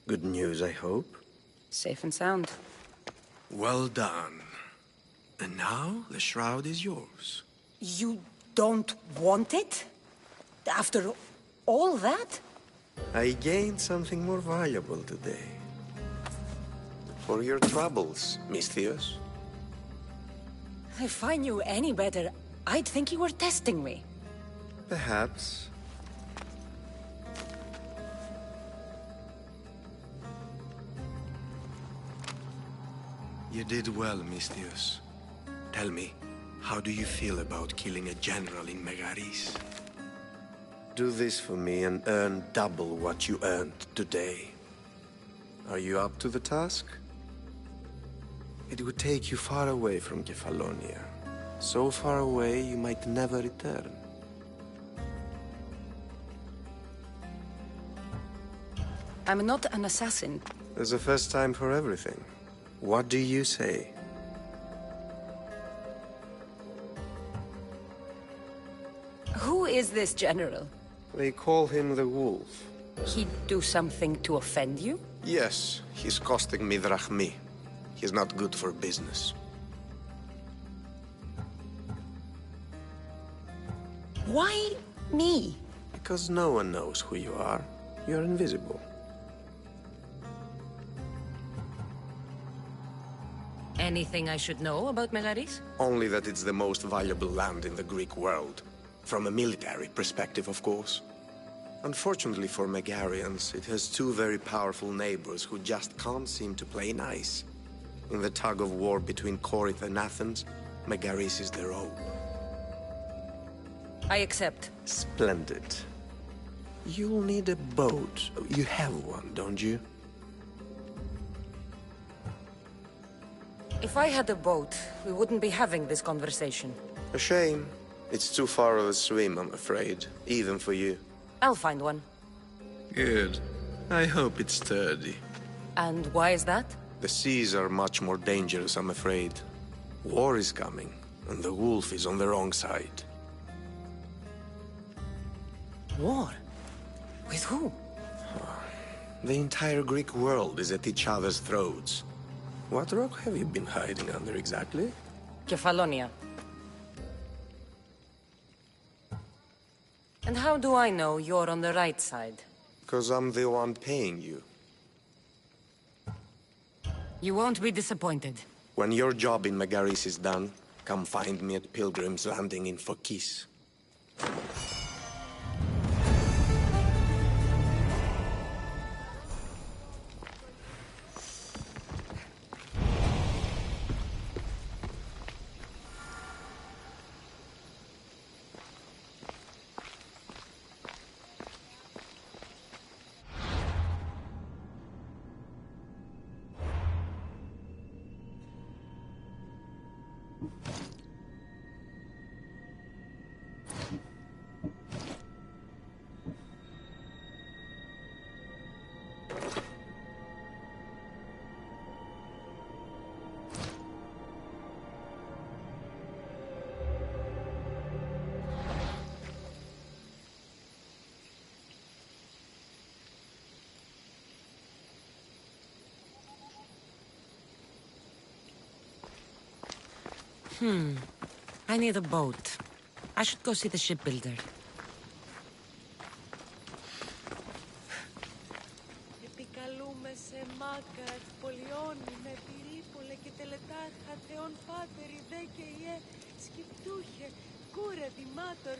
Good news, I hope. Safe and sound. Well done. And now the shroud is yours. You don't want it? After all that? I gained something more valuable today. For your troubles, Misthios. If I knew any better, I'd think you were testing me. Perhaps. You did well, Misthios. Tell me, How do you feel about killing a general in Megaris? Do this for me and earn double what you earned today. Are you up to the task? It would take you far away from Kefalonia. So far away you might never return. I'm not an assassin. There's a first time for everything. What do you say? Who is this general? They call him the Wolf. He'd do something to offend you? Yes, he's costing me drachmi. He's not good for business. Why me? Because no one knows who you are. You're invisible. Anything I should know about Megaris? Only that it's the most valuable land in the Greek world. From a military perspective, of course. Unfortunately for Megarians, it has two very powerful neighbors who just can't seem to play nice. In the tug-of-war between Corinth and Athens, Megaris is their own. I accept. Splendid. You'll need a boat. You have one, don't you? If I had a boat, we wouldn't be having this conversation. A shame. It's too far of a swim, I'm afraid. Even for you. I'll find one. Good. I hope it's sturdy. And why is that? The seas are much more dangerous, I'm afraid. War is coming, and the wolf is on the wrong side. War? With who? The entire Greek world is at each other's throats. What rock have you been hiding under exactly? Kefalonia. And how do I know you're on the right side? Because I'm the one paying you. You won't be disappointed. When your job in Megaris is done, come find me at Pilgrim's Landing in Phokis. I need a boat. I should go see the shipbuilder. Επικαλούμε σε μάκα, πολιώνει με πυρίπολε και τελετάρχα θεών πάτερ, ιδέ και ιέ, σκυπτούχε, κούρε δημάτορ.